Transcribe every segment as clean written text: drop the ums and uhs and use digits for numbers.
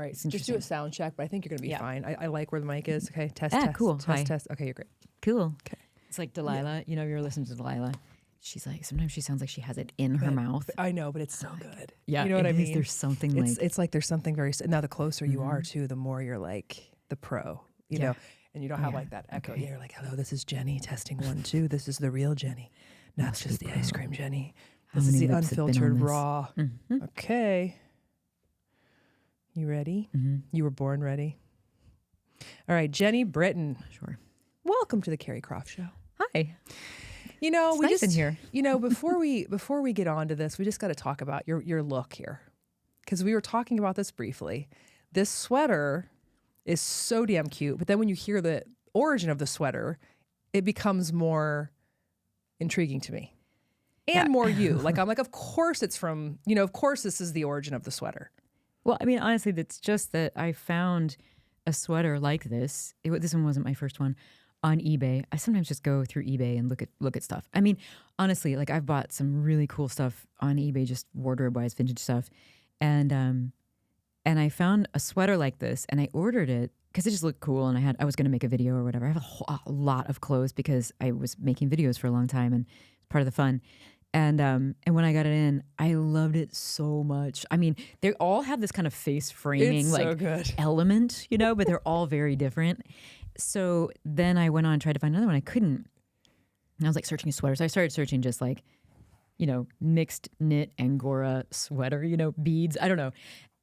All right, It's just do interesting. a sound check, but I think you're going to be fine. I like where the mic is. Okay, test, Ah, test, cool. test, Hi. test. Okay, you're great. Cool. Okay. It's like Delilah. You know, you're listening to Delilah. She's like, sometimes she sounds like she has it in her mouth. I know, but it's so good. Yeah, you know what I it is. mean? There's something like... It's like there's something very... Now, the closer you are, too, the more you're like the pro, you know? And you don't have like that echo. Okay. Yeah, you're like, hello, this is Jeni, testing 1, 2. This is the real Jeni, not just the ice cream Jeni. This is many the lips have been on unfiltered this? raw. Okay. You ready? You were born ready. All right, Jeni Britton. Sure. Welcome to the Carrie Croft Show. Hi. You know, It's nice in here. You know, before we get on to this, we just got to talk about your look here, because we were talking about this briefly. This sweater is so damn cute, but then when you hear the origin of the sweater, it becomes more intriguing to me, and more you. Like I'm like, of course it's from, you know, of course this is the origin of the sweater. Well, I mean, honestly, it's just that I found a sweater like this. This one wasn't my first one. On eBay. I sometimes just go through eBay and look at stuff. I mean, honestly, like I've bought some really cool stuff on eBay, just wardrobe-wise, vintage stuff. And I found a sweater like this, and I ordered it because it just looked cool, and I was going to make a video or whatever. I have a lot of clothes because I was making videos for a long time, and it's part of the fun. And when I got it in, I loved it so much. I mean, they all have this kind of face framing element, you know, but they're all very different. So then I went on and tried to find another one. I couldn't. And I was like searching sweaters. I started searching just like, you know, mixed knit Angora sweater, you know, beads. I don't know.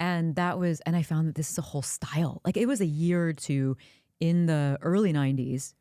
And I found that this is a whole style. Like it was a year or two in the early 90s.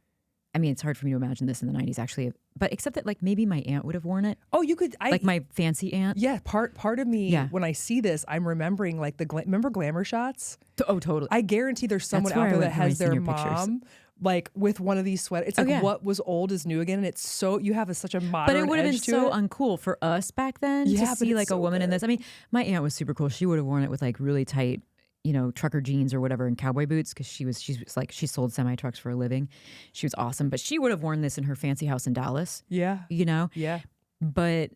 I mean, it's hard for me to imagine this in the 90s actually, but except that like maybe my aunt would have worn it. Oh, you could. Like my fancy aunt. Yeah, part of me, when I see this, I'm remembering like remember Glamour Shots? Oh, totally. I guarantee there's someone out there that has their mom like with one of these sweaters. It's like what was old is new again, and it's so you have such a modern. But it would have been so it. uncool for us back then to see like a woman in this. I mean, my aunt was super cool. She would have worn it with like really tight, you know, trucker jeans or whatever, and cowboy boots, because she sold semi trucks for a living. She was awesome, but she would have worn this in her fancy house in Dallas. Yeah, you know. Yeah, but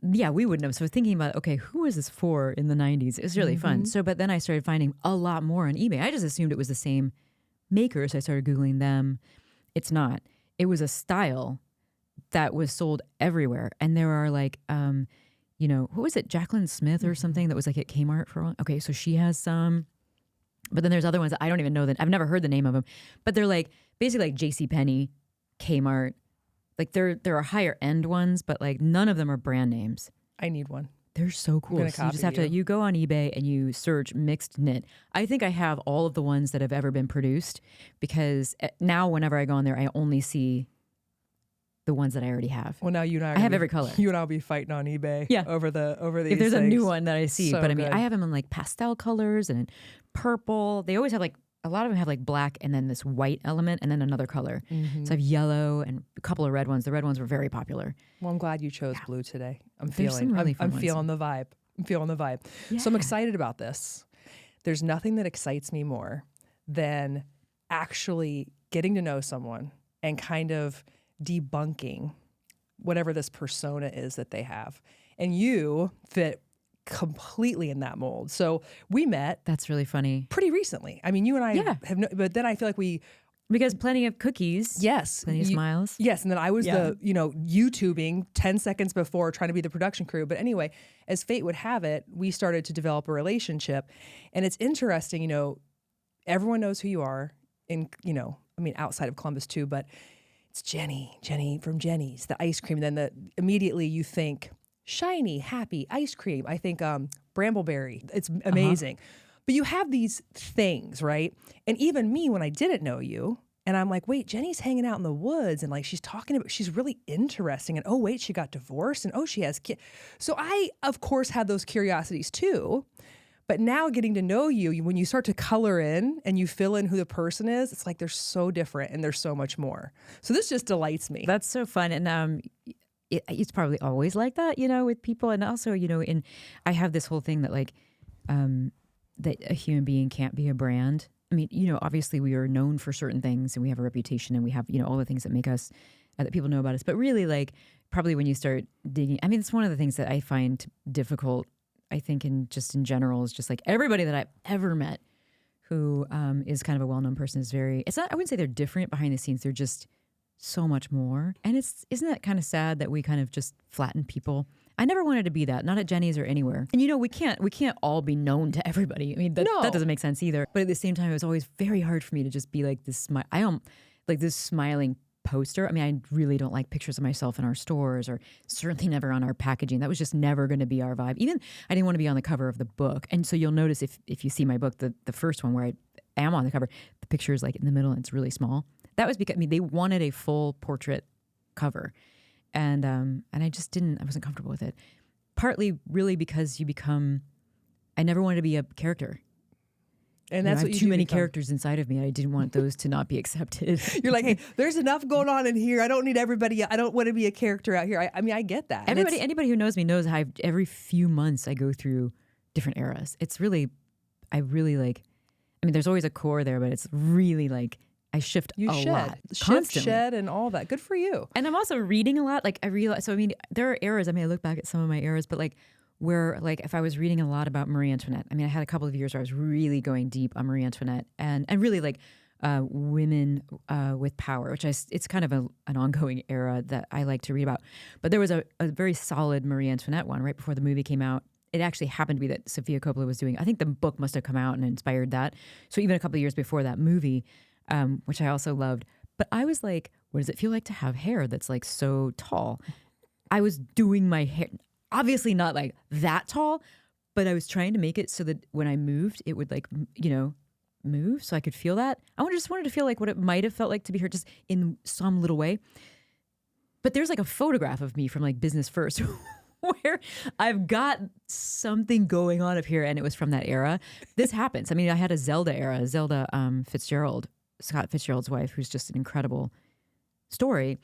yeah, we wouldn't have. So thinking about, okay, who was this for in the 90s? It was really fun. So, but then I started finding a lot more on eBay. I just assumed it was the same maker, so I started Googling them. It's not. It was a style that was sold everywhere. And there are like, you know, who was it? Jacqueline Smith or something that was like at Kmart for a while. Okay, so she has some. But then there's other ones that I don't even know that I've never heard the name of them. But they're like basically like JCPenney, Kmart. Like there are higher end ones, but like none of them are brand names. I need one. They're so cool. So you just have to, you go on eBay and you search mixed knit. I think I have all of the ones that have ever been produced, because now whenever I go on there, I only see the ones that I already have. Well, now you and I have every color. You and I'll be fighting on eBay. Yeah. over these if there's things. a new one that I see. So but I mean, good. I have them in like pastel colors and in purple. They always have like, a lot of them have like black and then this white element and then another color. So I have yellow and a couple of red ones. The red ones were very popular. Well, I'm glad you chose blue today. I'm some really fun I'm ones. feeling the vibe. I'm feeling the vibe. So I'm excited about this. There's nothing that excites me more than actually getting to know someone and kind of debunking whatever this persona is that they have. And you fit completely in that mold. So we met. That's really funny. Pretty recently. I mean, you and I have but then I feel like because plenty of cookies. Yes. Plenty of smiles. Yes. And then I was the, you know, YouTubing 10 seconds before trying to be the production crew. But anyway, as fate would have it, we started to develop a relationship. And it's interesting, you know, everyone knows who you are in, you know, I mean, outside of Columbus too, but it's Jeni from Jeni's, the ice cream. And then immediately you think shiny, happy ice cream. I think Brambleberry. It's amazing. But you have these things, right? And even me, when I didn't know you, and I'm like, wait, Jeni's hanging out in the woods, and like she's talking about, she's really interesting, and oh wait, she got divorced, and oh, she has kids. So I, of course, had those curiosities too. But now getting to know you, when you start to color in and you fill in who the person is, it's like they're so different and there's so much more. So this just delights me. That's so fun. And it's probably always like that, you know, with people. And also, you know, I have this whole thing that like, that a human being can't be a brand. I mean, you know, obviously we are known for certain things and we have a reputation and we have, you know, all the things that make us, that people know about us. But really, like, probably when you start digging, I mean, it's one of the things that I find difficult, I think, in general, is just like everybody that I've ever met who is kind of a well-known person, is very, it's not, I wouldn't say they're different behind the scenes. They're just so much more. And isn't that kind of sad that we kind of just flatten people? I never wanted to be that, not at Jeni's or anywhere. And we can't all be known to everybody. I mean, that doesn't make sense either. But at the same time, it was always very hard for me to just be like this, this smiling poster. I mean, I really don't like pictures of myself in our stores, or certainly never on our packaging. That was just never going to be our vibe. Even I didn't want to be on the cover of the book. And so you'll notice if you see my book, the first one where I am on the cover, the picture is like in the middle and it's really small. That was because, I mean, they wanted a full portrait cover. And I just I wasn't comfortable with it. Partly really because I never wanted to be a character. And that's I what had you too many become. characters inside of me. And I didn't want those to not be accepted. You're like, hey, there's enough going on in here. I don't need everybody. I don't want to be a character out here. I mean, I get that. Anybody who knows me knows how every few months I go through different eras. I really like, I mean, there's always a core there, but it's really like, I shift a lot. Constantly. Shed and all that. Good for you. And I'm also reading a lot. Like I realize, so I mean, there are eras. I mean, I look back at some of my eras, but like where, like if I was reading a lot about Marie Antoinette, I mean, I had a couple of years where I was really going deep on Marie Antoinette and really like women with power, which it's kind of an ongoing era that I like to read about. But there was a very solid Marie Antoinette one right before the movie came out. It actually happened to be that Sofia Coppola was doing, I think the book must have come out and inspired that. So even a couple of years before that movie, which I also loved. But I was like, what does it feel like to have hair that's like so tall? I was doing my hair, obviously not like that tall, but I was trying to make it so that when I moved, it would like, move so I could feel that. Just wanted to feel like what it might have felt like to be her just in some little way. But there's like a photograph of me from like Business First where I've got something going on up here, and it was from that era. This happens. I mean, I had a Zelda era, Fitzgerald, Scott Fitzgerald's wife, who's just an incredible story.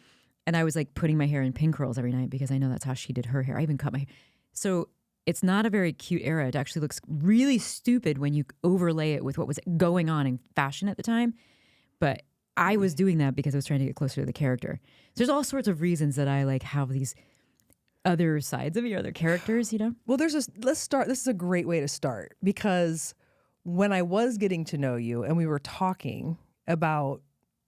And I was like putting my hair in pin curls every night because I know that's how she did her hair. I even cut my hair. So it's not a very cute era. It actually looks really stupid when you overlay it with what was going on in fashion at the time. But I was doing that because I was trying to get closer to the character. There's all sorts of reasons that I like have these other sides of me, other characters, Well, let's start. This is a great way to start, because when I was getting to know you and we were talking about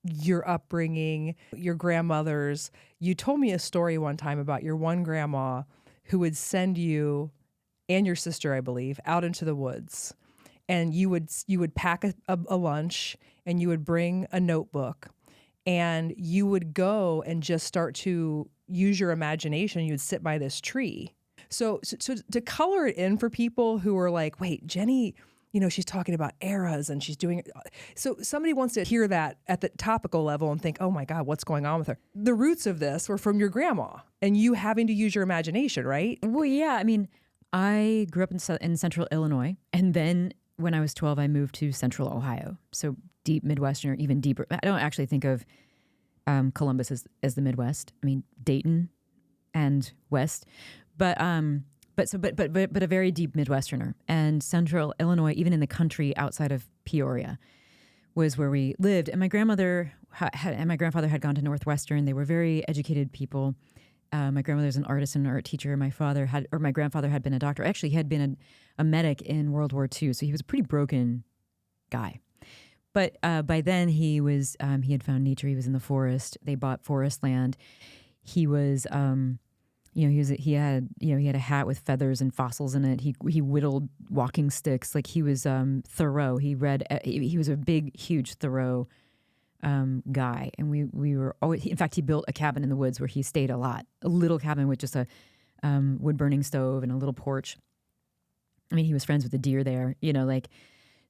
your upbringing, your grandmothers, you told me a story one time about your one grandma who would send you and your sister, I believe, out into the woods, and you would pack a lunch, and you would bring a notebook, and you would go and just start to use your imagination. You would sit by this tree. So to color it in for people who are like, wait, Jeni, she's talking about eras and she's doing it. So somebody wants to hear that at the topical level and think, oh my God, what's going on with her? The roots of this were from your grandma and you having to use your imagination, right? Well, yeah. I mean, I grew up in central Illinois, and then when I was 12, I moved to central Ohio. So deep Midwestern, or even deeper. I don't actually think of Columbus as the Midwest. I mean, Dayton and West, but a very deep Midwesterner. And central Illinois, even in the country outside of Peoria, was where we lived. And my grandmother and my grandfather had gone to Northwestern. They were very educated people. My grandmother's an artist and an art teacher. My grandfather had been a doctor. Actually, he had been a medic in World War II, so he was a pretty broken guy. But by then he had found nature. He was in the forest. They bought forest land. He was, he had a hat with feathers and fossils in it. He whittled walking sticks. Like he was Thoreau. He was a big, huge Thoreau guy. And we were always, in fact, he built a cabin in the woods where he stayed a lot. A little cabin with just a wood burning stove and a little porch. I mean, he was friends with the deer there,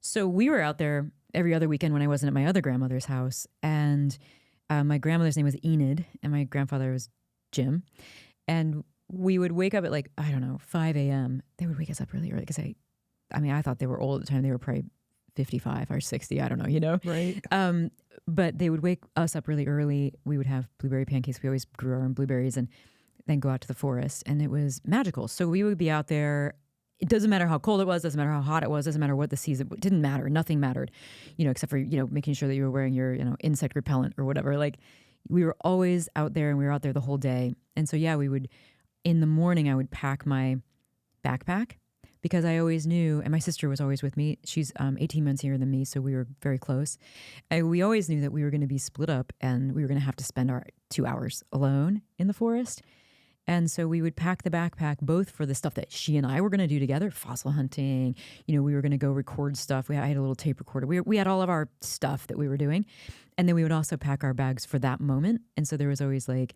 so we were out there every other weekend when I wasn't at my other grandmother's house. And my grandmother's name was Enid, and my grandfather was Jim. And we would wake up at 5 a.m. They would wake us up really early because I thought they were old at the time. They were probably 55 or 60. I don't know, Right. But they would wake us up really early. We would have blueberry pancakes. We always grew our own blueberries, and then go out to the forest. And it was magical. So we would be out there. It doesn't matter how cold it was, doesn't matter how hot it was, doesn't matter what the season, it didn't matter. Nothing mattered, except for, making sure that you were wearing your, insect repellent or whatever. Like we were always out there, and we were out there the whole day. And so, yeah, in the morning I would pack my backpack, because I always knew, and my sister was always with me. She's 18 months younger than me, so we were very close. And we always knew that we were going to be split up and we were going to have to spend our 2 hours alone in the forest. And so we would pack the backpack both for the stuff that she and I were going to do together, fossil hunting. We were going to go record stuff. I had a little tape recorder. We had all of our stuff that we were doing. And then we would also pack our bags for that moment. And so there was always like,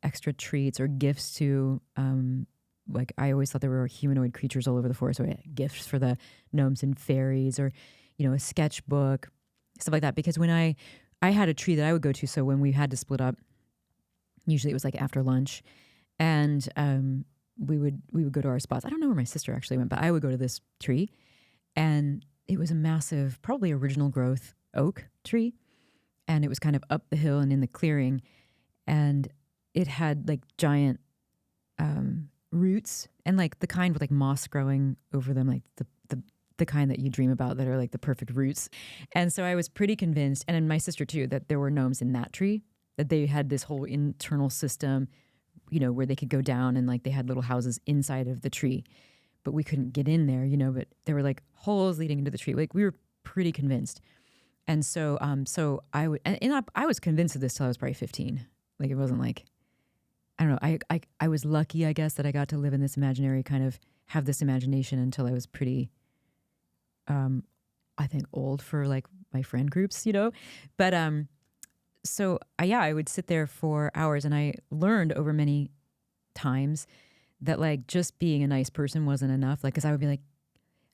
extra treats or gifts to, I always thought there were humanoid creatures all over the forest. So we had gifts for the gnomes and fairies, or, a sketchbook, stuff like that. Because when I had a tree that I would go to, so when we had to split up, usually it was like after lunch, and we would go to our spots. I don't know where my sister actually went, but I would go to this tree, and it was a massive, probably original growth oak tree, and it was kind of up the hill and in the clearing, and it had like giant roots, and like the kind with like moss growing over them, like the kind that you dream about that are like the perfect roots. And so I was pretty convinced, and then my sister too, that there were gnomes in that tree, that they had this whole internal system, where they could go down, and like they had little houses inside of the tree, but we couldn't get in there, but there were like holes leading into the tree. Like we were pretty convinced. And so, I would, and I was convinced of this till I was probably 15. Like it wasn't like, I don't know. I was lucky, I guess, that I got to live in this imaginary, kind of have this imagination until I was pretty, I think old for like my friend groups, but, so I would sit there for hours, and I learned over many times that like just being a nice person wasn't enough. Like, cause I would be like,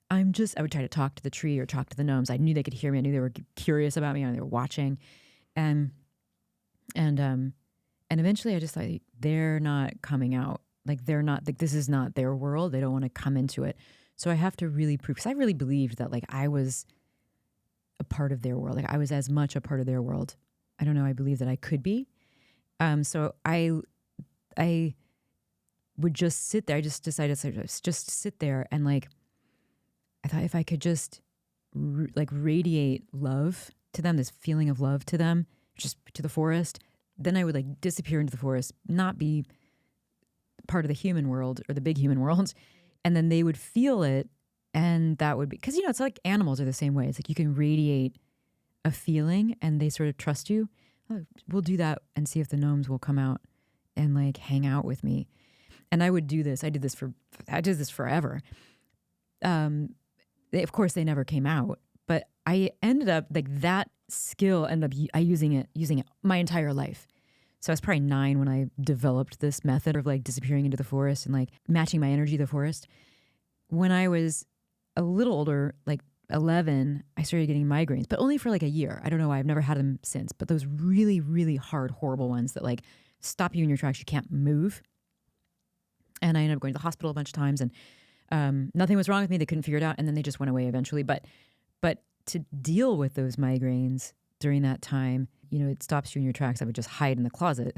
I would try to talk to the tree or talk to the gnomes. I knew they could hear me. I knew they were curious about me, and they were watching. And eventually I just thought, they're not coming out. Like they're not, like this is not their world. They don't want to come into it. So I have to really prove, because I really believed that like I was a part of their world. Like I was as much a part of their world. I don't know. I believe that I could be. So I would just sit there. I just decided to just sit there, and like, I thought if I could just radiate love to them, this feeling of love to them, just to the forest, then I would like disappear into the forest, not be part of the human world or the big human world. And then they would feel it. And that would be, because, it's like animals are the same way. It's like you can radiate a feeling and they sort of trust you. Oh, we'll do that and see if the gnomes will come out and like hang out with me. And I would do this. I did this forever. Of course, they never came out, but I ended up like that skill ended up using it my entire life. So I was probably 9 when I developed this method of like disappearing into the forest and like matching my energy to the forest. When I was a little older, like 11, I started getting migraines, but only for like a year. I don't know why. I've never had them since, but those really, really hard, horrible ones that like stop you in your tracks. You can't move. And I ended up going to the hospital a bunch of times, and nothing was wrong with me. They couldn't figure it out. And then they just went away eventually. But to deal with those migraines during that time, it stops you in your tracks. I would just hide in the closet,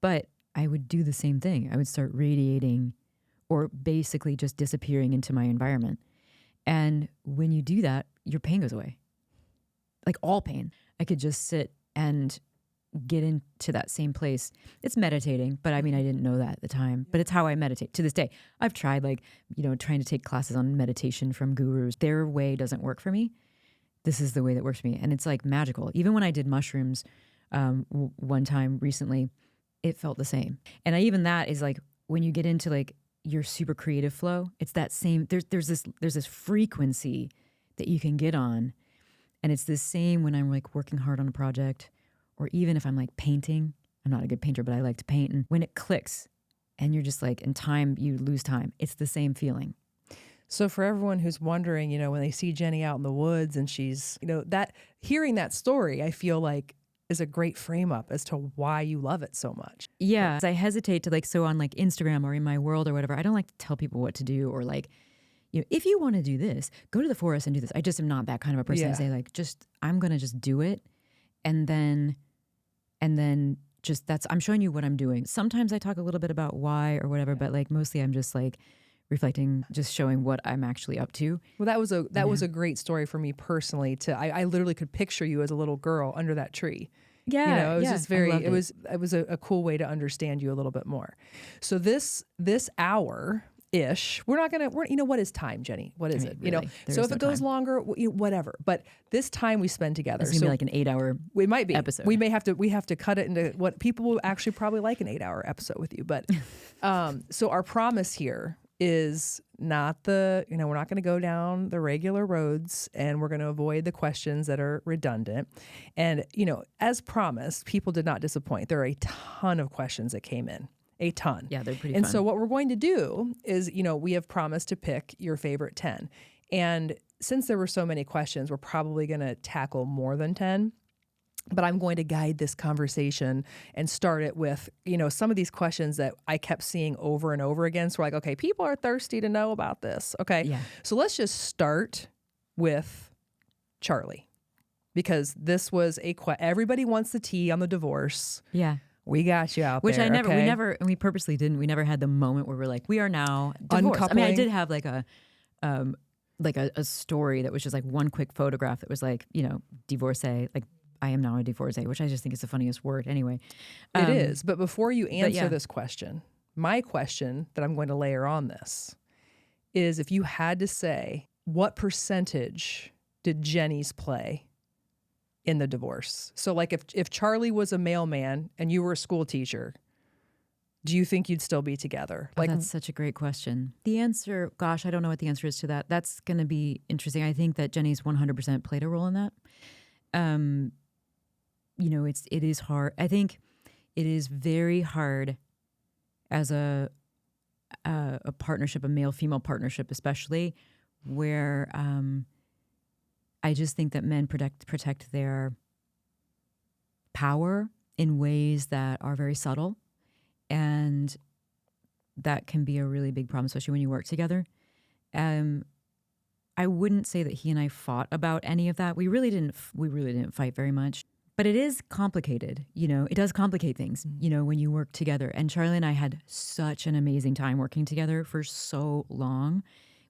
but I would do the same thing. I would start radiating or basically just disappearing into my environment. And when you do that, your pain goes away. Like all pain. I could just sit and get into that same place. It's meditating, but I mean, I didn't know that at the time, but it's how I meditate to this day. I've tried trying to take classes on meditation from gurus. Their way doesn't work for me. This is the way that works for me. And it's like magical. Even when I did mushrooms one time recently, it felt the same. And even that is like, when you get into like your super creative flow, it's that same, there's this frequency that you can get on. And it's the same when I'm like working hard on a project, or even if I'm like painting. I'm not a good painter, but I like to paint. And when it clicks and you're just like in time, you lose time. It's the same feeling. So for everyone who's wondering, when they see Jeni out in the woods and she's, that hearing that story, I feel like is a great frame up as to why you love it so much. Yeah. I hesitate to so on like Instagram or in my world or whatever, I don't like to tell people what to do, or like, if you want to do this, go to the forest and do this. I just am not that kind of a person. Yeah. I say like, I'm going to just do it. And then I'm showing you what I'm doing. Sometimes I talk a little bit about why or whatever, but like mostly I'm just like reflecting, just showing what I'm actually up to. Well, that was a great story for me personally. I literally could picture you as a little girl under that tree. Yeah, it was just very. It it. was a cool way to understand you a little bit more. So this hour ish. We're not gonna. What is time, Jenny? What is it? Really, So if it goes longer, whatever. But this time we spend together, it's gonna be like an 8-hour. We might be episode. We may have to. We have to cut it into what people will actually probably like an 8-hour episode with you. But so our promise here is not we're not going to go down the regular roads, and we're going to avoid the questions that are redundant. And, as promised, people did not disappoint. There are a ton of questions that came in, a ton. Yeah, they're pretty And fun. so what we're going to do is, we have promised to pick your favorite 10. And since there were so many questions, we're probably going to tackle more than 10. But I'm going to guide this conversation and start it with, some of these questions that I kept seeing over and over again. So we're like, okay, people are thirsty to know about this. Okay. Yeah. So let's just start with Charly, because this was everybody wants the tea on the divorce. Yeah. We got you out Which there. we purposely didn't. We never had the moment where we're like, we are now divorced. Uncoupling. I did have like a story that was just like one quick photograph that was like, divorcee, like, I am now a divorcee, which I just think is the funniest word anyway. It is. But before you answer yeah. this question, my question that I'm going to layer on this is, if you had to say, what percentage did Jeni's play in the divorce? So like if Charly was a mailman and you were a school teacher, do you think you'd still be together? Like, that's such a great question. The answer, gosh, I don't know what the answer is to that. That's going to be interesting. I think that Jeni's 100% played a role in that. It is hard. I think it is very hard as a partnership, a male-female partnership, especially where I just think that men protect their power in ways that are very subtle, and that can be a really big problem, especially when you work together. I wouldn't say that he and I fought about any of that. We really didn't fight very much. But it is complicated, it does complicate things, when you work together. And Charly and I had such an amazing time working together for so long.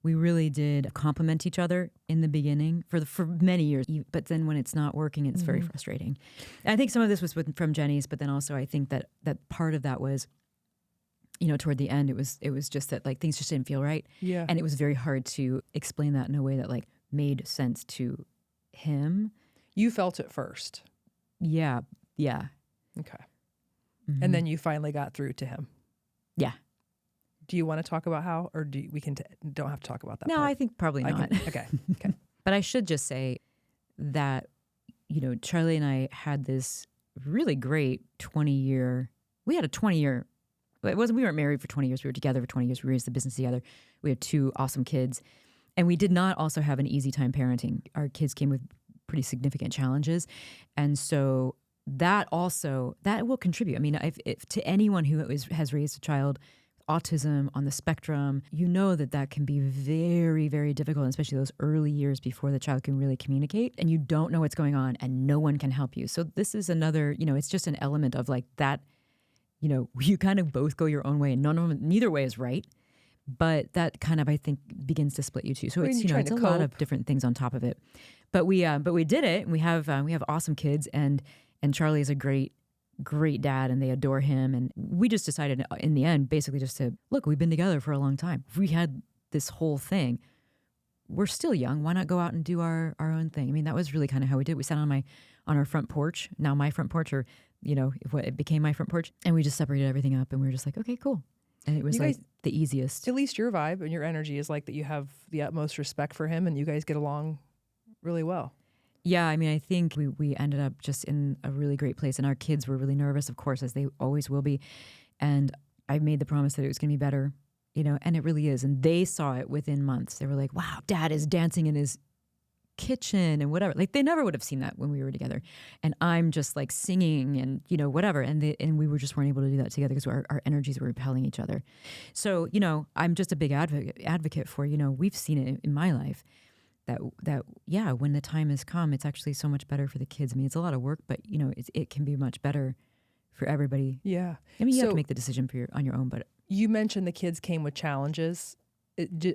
We really did complement each other in the beginning for many years. But then when it's not working, it's very frustrating. And I think some of this was from Jeni's, but then also I think that part of that was, toward the end, it was just that like things just didn't feel right. Yeah. And it was very hard to explain that in a way that like made sense to him. You felt it first. Yeah. Yeah. Okay. Mm-hmm. And then you finally got through to him. Yeah. Do you want to talk about how, or don't have to talk about that? No, part? I think probably not. Okay. But I should just say that, Charly and I had this really great 20-year, we weren't married for 20 years. We were together for 20 years. We raised the business together. We had 2 awesome kids. And we did not also have an easy time parenting. Our kids came with pretty significant challenges. And so that will contribute. I mean, if to anyone who has raised a child with autism on the spectrum, that can be very, very difficult, especially those early years before the child can really communicate, and you don't know what's going on and no one can help you. So this is another, it's just an element of like that, you kind of both go your own way and neither way is right. But that kind of, I think, begins to split you too. So it's, it's a lot of different things on top of it. But we did it, and we have awesome kids, and Charly is a great dad, and they adore him. And we just decided in the end, basically just to look, we've been together for a long time. We had this whole thing. We're still young. Why not go out and do our own thing? I mean, that was really kind of how we did. We sat on our front porch, now my front porch, or it became my front porch, and we just separated everything up, and we were just like, okay, cool. And it was like the easiest. At least your vibe and your energy is like that you have the utmost respect for him, and you guys get along really well. Yeah, I mean, I think we ended up just in a really great place, and our kids were really nervous, of course, as they always will be. And I made the promise that it was going to be better, and it really is. And they saw it within months. They were like, wow, Dad is dancing in his kitchen and whatever. Like, they never would have seen that when we were together. And I'm just like singing and, whatever. And we weren't able to do that together because our energies were repelling each other. So, I'm just a big advocate for, we've seen it in my life. That when the time has come, it's actually so much better for the kids. I mean, it's a lot of work, but it can be much better for everybody. Yeah. I mean, you have to make the decision on your own. But you mentioned the kids came with challenges.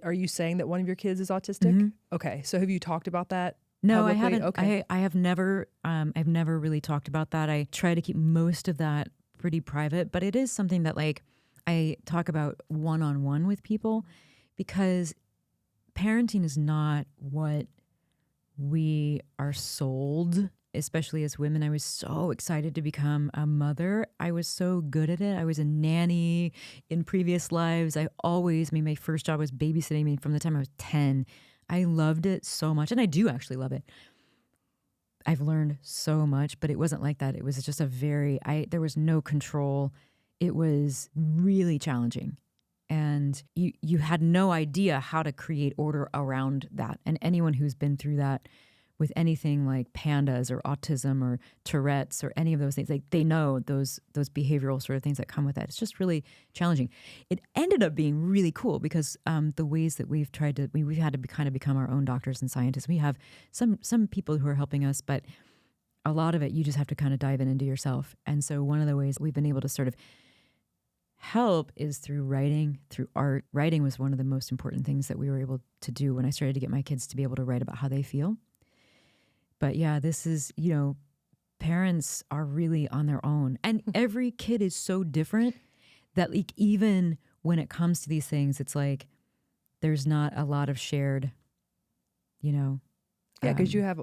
Are you saying that one of your kids is autistic? Mm-hmm. Okay. So have you talked about that? No, publicly? I haven't. Okay. I have never. I've never really talked about that. I try to keep most of that pretty private, but it is something that like I talk about one-on-one with people because parenting is not what we are sold, especially as women. I was so excited to become a mother. I was so good at it. I was a nanny in previous lives. My first job was babysitting me from the time I was 10. I loved it so much. And I do actually love it. I've learned so much, but it wasn't like that. It was just there was no control. It was really challenging. And you had no idea how to create order around that. And anyone who's been through that with anything like pandas or autism or Tourette's or any of those things, they know those behavioral sort of things that come with that. It's just really challenging. It ended up being really cool because the ways that we've had to kind of become our own doctors and scientists. We have some people who are helping us, but a lot of it you just have to kind of dive into yourself. And so one of the ways we've been able to sort of help is through writing, through art. Writing was one of the most important things that we were able to do when I started to get my kids to be able to write about how they feel. But yeah, this is, parents are really on their own. And every kid is so different that like even when it comes to these things, it's like there's not a lot of shared, Yeah, because you have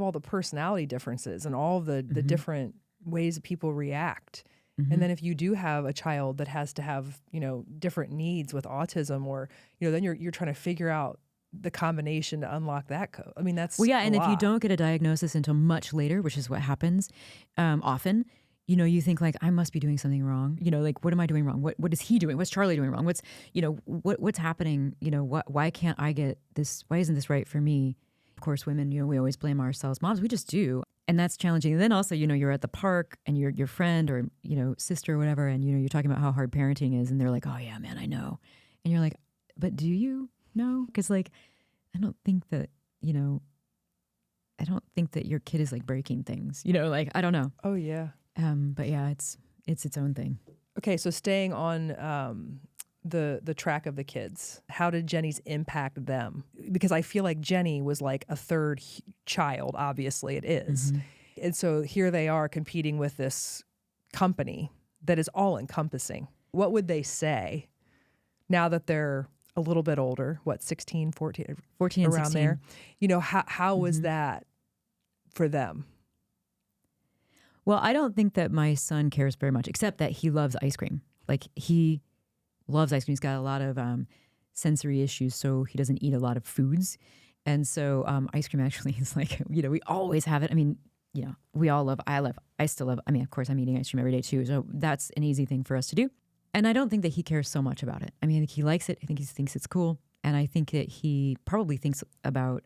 all the personality differences and all the different ways that people react. And then if you do have a child that has to have, different needs with autism or, then you're trying to figure out the combination to unlock that code. I mean, that's and if you don't get a diagnosis until much later, which is what happens often, you think like, I must be doing something wrong. Like, what am I doing wrong? What is he doing? What's Charlie doing wrong? What's happening? Why can't I get this? Why isn't this right for me? Of course, women, we always blame ourselves. Moms, we just do. And that's challenging. And then also, you're at the park and your friend or, sister or whatever, and, you're talking about how hard parenting is. And they're like, oh yeah, man, I know. And you're like, but do you know? Because like, I don't think that your kid is like breaking things, like, I don't know. Oh yeah. But yeah, it's its own thing. Okay. So staying on, the track of the kids, how did Jeni's impact them? Because I feel like Jeni was like a third child, obviously it is. And so here they are competing with this company that is all encompassing. What would they say now that they're a little bit older, 16, 14 and around 16. there? How was that for them? Well, I don't think that my son cares very much, except that he loves ice cream. Like he loves ice cream. He's got a lot of sensory issues, so he doesn't eat a lot of foods. And so ice cream actually is like, we always have it. I mean, we all I still love, of course I'm eating ice cream every day too. So that's an easy thing for us to do. And I don't think that he cares so much about it. I mean, I think he likes it. I think he thinks it's cool. And I think that he probably thinks about,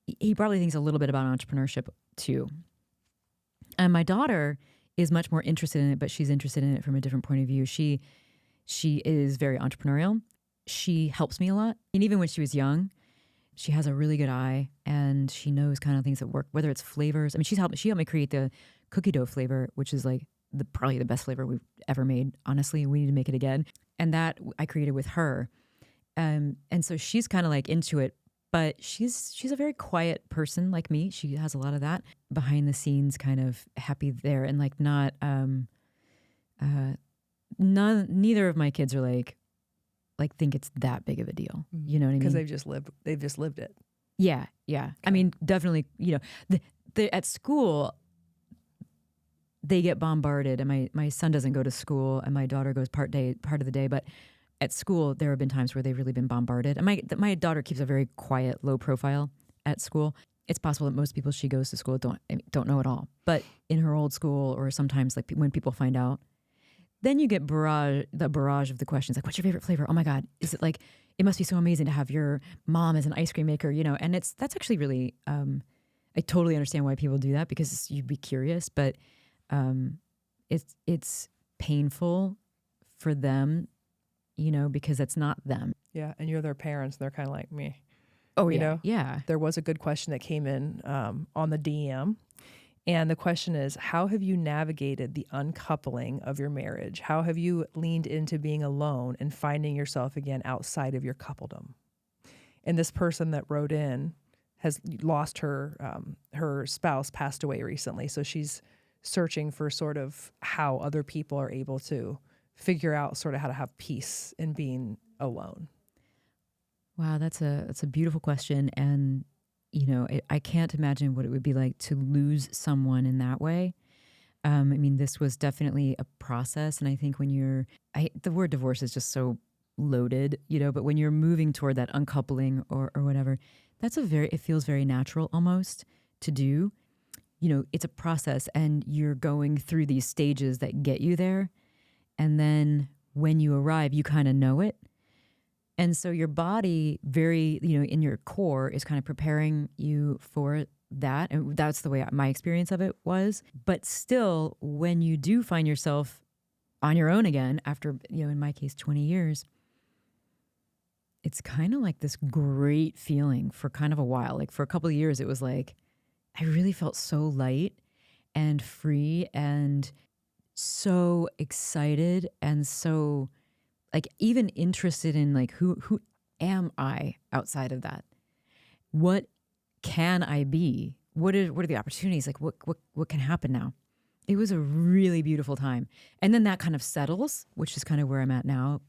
he probably thinks a little bit about entrepreneurship too. And my daughter is much more interested in it, but she's interested in it from a different point of view. She is very entrepreneurial. She helps me a lot. And even when she was young, she has a really good eye and she knows kind of things that work, whether it's flavors. I mean, she helped me create the cookie dough flavor, which is like probably the best flavor we've ever made. Honestly, we need to make it again. And that I created with her. And so she's kind of like into it, but she's a very quiet person like me. She has a lot of that behind the scenes kind of happy there. And like neither of my kids are like think it's that big of a deal. You know what I mean? Because they've just lived it. Yeah. Yeah. Okay. I mean, definitely, at school, they get bombarded, and my son doesn't go to school and my daughter goes part of the day. But at school, there have been times where they've really been bombarded. And my daughter keeps a very quiet, low profile at school. It's possible that most people she goes to school don't know at all. But in her old school, or sometimes like when people find out, then you get the barrage of the questions like, what's your favorite flavor? Oh my God, is it like, it must be so amazing to have your mom as an ice cream maker, and that's actually really, I totally understand why people do that, because you'd be curious, but it's painful for them, because it's not them. Yeah, and you're their parents, and they're kind of like me. Oh, yeah. Yeah. There was a good question that came in on the DM. And the question is, how have you navigated the uncoupling of your marriage? How have you leaned into being alone and finding yourself again outside of your coupledom? And this person that wrote in has lost her spouse, passed away recently. So she's searching for sort of how other people are able to figure out sort of how to have peace in being alone? Wow, that's a beautiful question. And, I can't imagine what it would be like to lose someone in that way. I mean, this was definitely a process. And I think the word divorce is just so loaded, but when you're moving toward that uncoupling or whatever, it feels very natural almost to do. It's a process and you're going through these stages that get you there. And then when you arrive, you kind of know it. And so your body very, in your core is kind of preparing you for that. And that's the way my experience of it was. But still, when you do find yourself on your own again, after, in my case, 20 years, it's kind of like this great feeling for kind of a while. Like for a couple of years, it was like, I really felt so light and free and so excited and so like even interested in like who am I outside of that? What can I be? What are the opportunities? Like what can happen now? It was a really beautiful time. And then that kind of settles, which is kind of where I'm at now,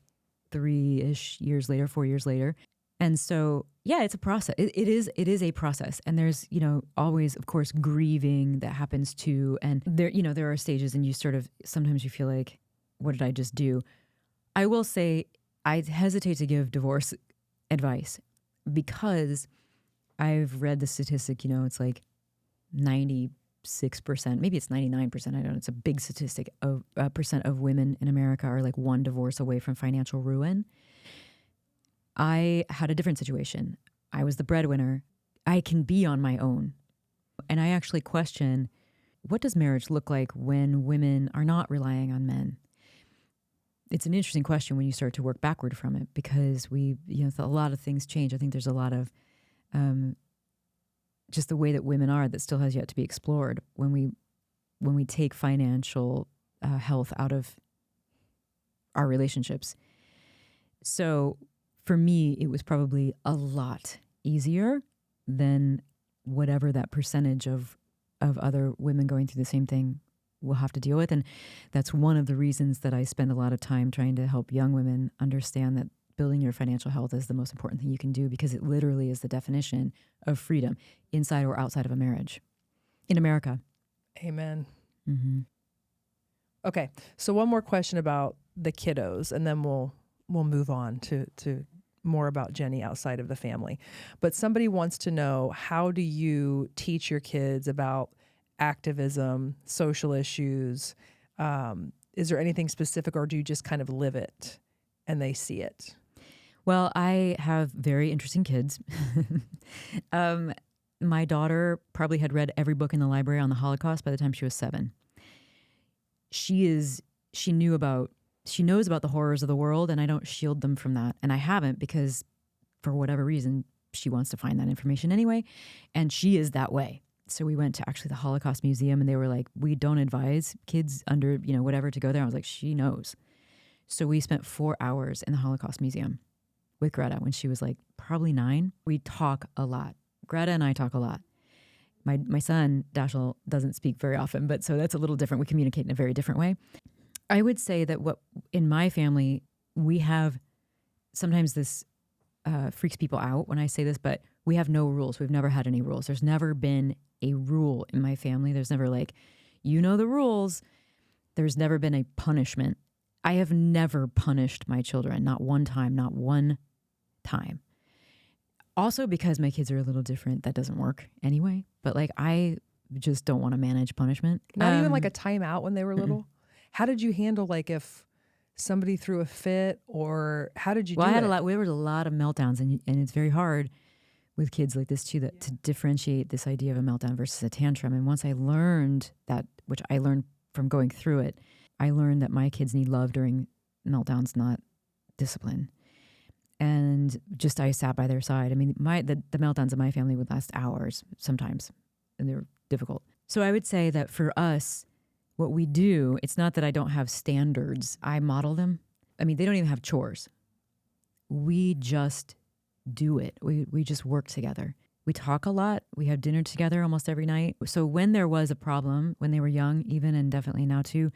3-ish years later, 4 years later. And so, yeah, it's a process. It is a process. And there's, always, of course, grieving that happens too. And there are stages and you sort of, sometimes you feel like, what did I just do? I will say I hesitate to give divorce advice because I've read the statistic, it's like 96%, maybe it's 99%. I don't know. It's a big statistic of percent of women in America are like one divorce away from financial ruin. I had a different situation. I was the breadwinner. I can be on my own. And I actually question, what does marriage look like when women are not relying on men? It's an interesting question when you start to work backward from it because a lot of things change. I think there's a lot of just the way that women are that still has yet to be explored when we take financial health out of our relationships. So for me, it was probably a lot easier than whatever that percentage of other women going through the same thing will have to deal with. And that's one of the reasons that I spend a lot of time trying to help young women understand that building your financial health is the most important thing you can do because it literally is the definition of freedom inside or outside of a marriage in America. Amen. Mm-hmm. Okay. So one more question about the kiddos and then we'll move on to more about Jeni outside of the family. But somebody wants to know, how do you teach your kids about activism, social issues? Is there anything specific or do you just kind of live it and they see it? Well, I have very interesting kids. My daughter probably had read every book in the library on the Holocaust by the time she was 7. She knows about the horrors of the world, and I don't shield them from that. And I haven't because for whatever reason, she wants to find that information anyway. And she is that way. So we went to actually the Holocaust Museum and they were like, we don't advise kids under, whatever to go there. I was like, she knows. So we spent 4 hours in the Holocaust Museum with Greta when she was like probably 9. We talk a lot. Greta and I talk a lot. My son, Dashiell, doesn't speak very often, but so that's a little different. We communicate in a very different way. I would say that what in my family, we have sometimes this freaks people out when I say this, but we have no rules. We've never had any rules. There's never been a rule in my family. There's never like, the rules. There's never been a punishment. I have never punished my children. Not one time, not one time. Also because my kids are a little different. That doesn't work anyway. But like, I just don't want to manage punishment. Not even like a timeout when they were little? Mm-mm. How did you handle like if somebody threw a fit or how did you do it? There were a lot of meltdowns and it's very hard with kids like this too, to differentiate this idea of a meltdown versus a tantrum. And once I learned that, which I learned from going through it, I learned that my kids need love during meltdowns, not discipline. And just I sat by their side. I mean, the meltdowns of my family would last hours sometimes, and they were difficult. So I would say that for us, what we do, it's not that I don't have standards. I model them. I mean, they don't even have chores. We just do it. We just work together. We talk a lot. We have dinner together almost every night. So when there was a problem, when they were young, even, and definitely now too,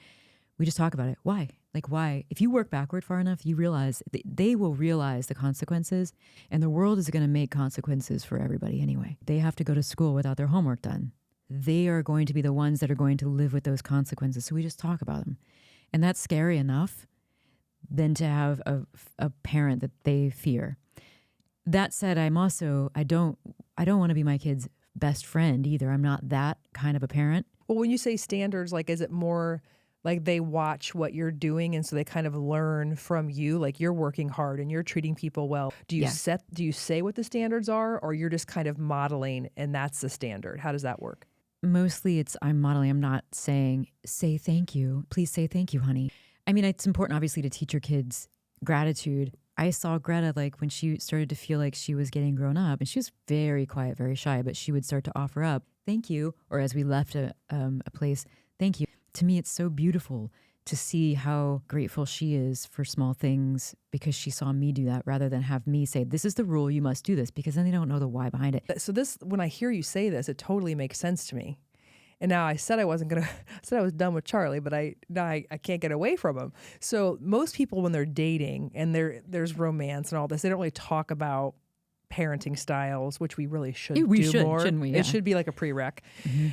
we just talk about it. Why? Like, why? If you work backward far enough, you realize they will realize the consequences, and the world is going to make consequences for everybody anyway. They have to go to school without their homework done. They are going to be the ones that are going to live with those consequences. So we just talk about them. And that's scary enough than to have a parent that they fear. That said, I don't want to be my kid's best friend either. I'm not that kind of a parent. Well, when you say standards, like, is it more like they watch what you're doing and so they kind of learn from you? Like, you're working hard and you're treating people well. Do you say what the standards are, or you're just kind of modeling and that's the standard? How does that work? Mostly I'm modeling. I'm not saying, say thank you. Please say thank you, honey. I mean, it's important, obviously, to teach your kids gratitude. I saw Greta, like, when she started to feel like she was getting grown up, and she was very quiet, very shy, but she would start to offer up, thank you, or as we left a place, thank you. To me, it's so beautiful to see how grateful she is for small things because she saw me do that rather than have me say, this is the rule, you must do this, because then they don't know the why behind it. So when I hear you say this, it totally makes sense to me. And now I said I said I was done with Charly, but I can't get away from him. So most people, when they're dating and there's romance and all this, they don't really talk about parenting styles, which we really should do more. Shouldn't we? Yeah. It should be like a prereq. Mm-hmm.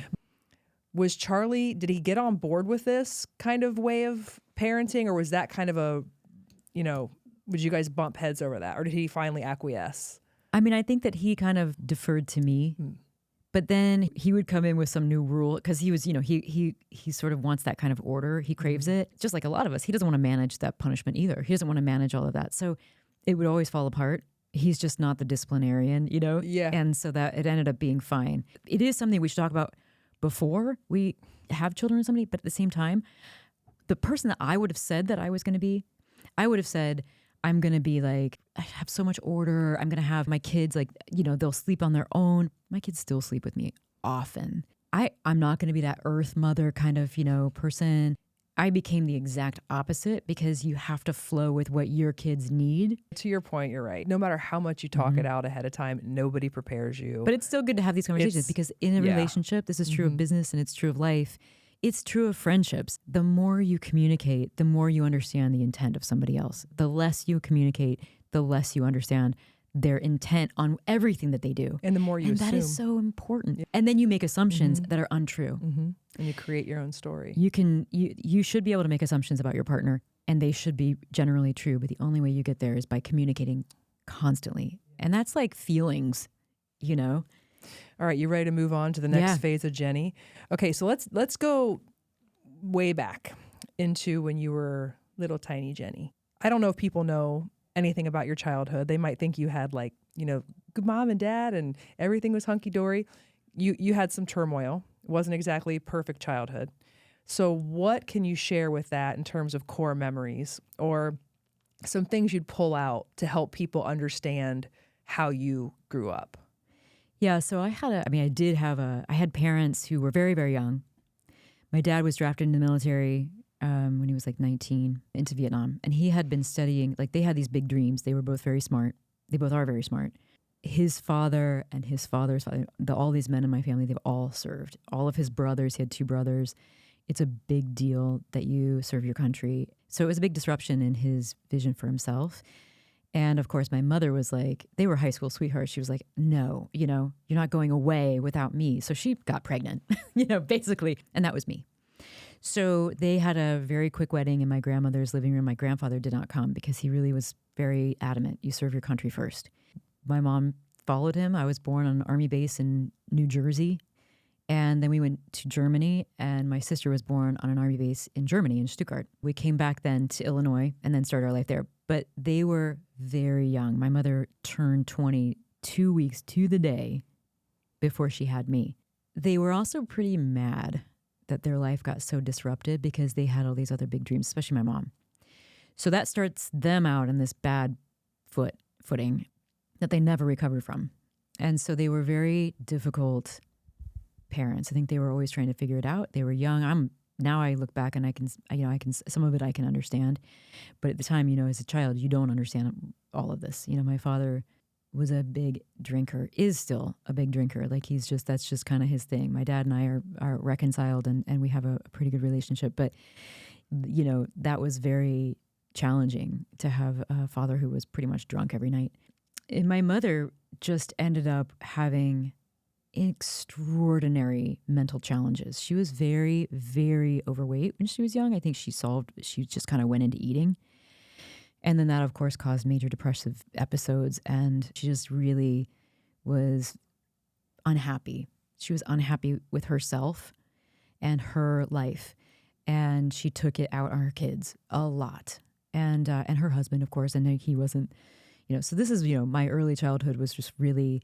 Was Charly, did he get on board with this kind of way of parenting, or was that kind of would you guys bump heads over that, or did he finally acquiesce? I mean, I think that he kind of deferred to me. But then he would come in with some new rule because he was, he sort of wants that kind of order. He craves it, just like a lot of us. He doesn't want to manage that punishment either. He doesn't want to manage all of that. So it would always fall apart. He's just not the disciplinarian, Yeah. And so that it ended up being fine. It is something we should talk about before we have children with somebody. But at the same time, the person that I would have said that I was going to be, I would have said, I'm going to be like, I have so much order. I'm going to have my kids like, they'll sleep on their own. My kids still sleep with me often. I'm not going to be that earth mother kind of, person. I became the exact opposite because you have to flow with what your kids need. To your point, you're right. No matter how much you talk it out ahead of time, nobody prepares you. But it's still good to have these conversations because in a relationship, this is true of business and it's true of life. It's true of friendships. The more you communicate, the more you understand the intent of somebody else. The less you communicate, the less you understand their intent on everything that they do. And the more you assume. That is so important. Yeah. And then you make assumptions that are untrue. And you create your own story. You should be able to make assumptions about your partner, and they should be generally true. But the only way you get there is by communicating constantly. And that's like feelings, All right, you ready to move on to the next phase of Jeni? Okay, so let's go way back into when you were little tiny Jeni. I don't know if people know anything about your childhood. They might think you had good mom and dad and everything was hunky-dory. You had some turmoil. It wasn't exactly perfect childhood. So what can you share with that in terms of core memories or some things you'd pull out to help people understand how you grew up? Yeah, so I had parents who were very, very young. My dad was drafted into the military when he was like 19 into Vietnam. And he had been studying, they had these big dreams. They were both very smart. They both are very smart. His father and his father's father, all these men in my family, they've all served. All of his brothers, he had 2 brothers. It's a big deal that you serve your country. So it was a big disruption in his vision for himself. And of course, my mother was like, they were high school sweethearts. She was like, no, you're not going away without me. So she got pregnant, basically. And that was me. So they had a very quick wedding in my grandmother's living room. My grandfather did not come because he really was very adamant. You serve your country first. My mom followed him. I was born on an army base in New Jersey. And then we went to Germany, and my sister was born on an army base in Germany, in Stuttgart. We came back then to Illinois and then started our life there. But they were very young. My mother turned 20 2 weeks to the day before she had me. They were also pretty mad that their life got so disrupted because they had all these other big dreams, especially my mom. So that starts them out in this bad footing that they never recovered from. And so they were very difficult parents. I think they were always trying to figure it out. They were young. Now I look back and I can some of it I can understand. But at the time, as a child, you don't understand all of this. My father was a big drinker, is still a big drinker. Like that's just kind of his thing. My dad and I are reconciled and we have a pretty good relationship. But, you know, that was very challenging to have a father who was pretty much drunk every night. And my mother just ended up having extraordinary mental challenges. She was very, very overweight when she was young. I think she just kind of went into eating. And then that, of course, caused major depressive episodes. And she just really was unhappy. She was unhappy with herself and her life. And she took it out on her kids a lot. And her husband, of course, and he wasn't, you know, so this is, you know, my early childhood was just really,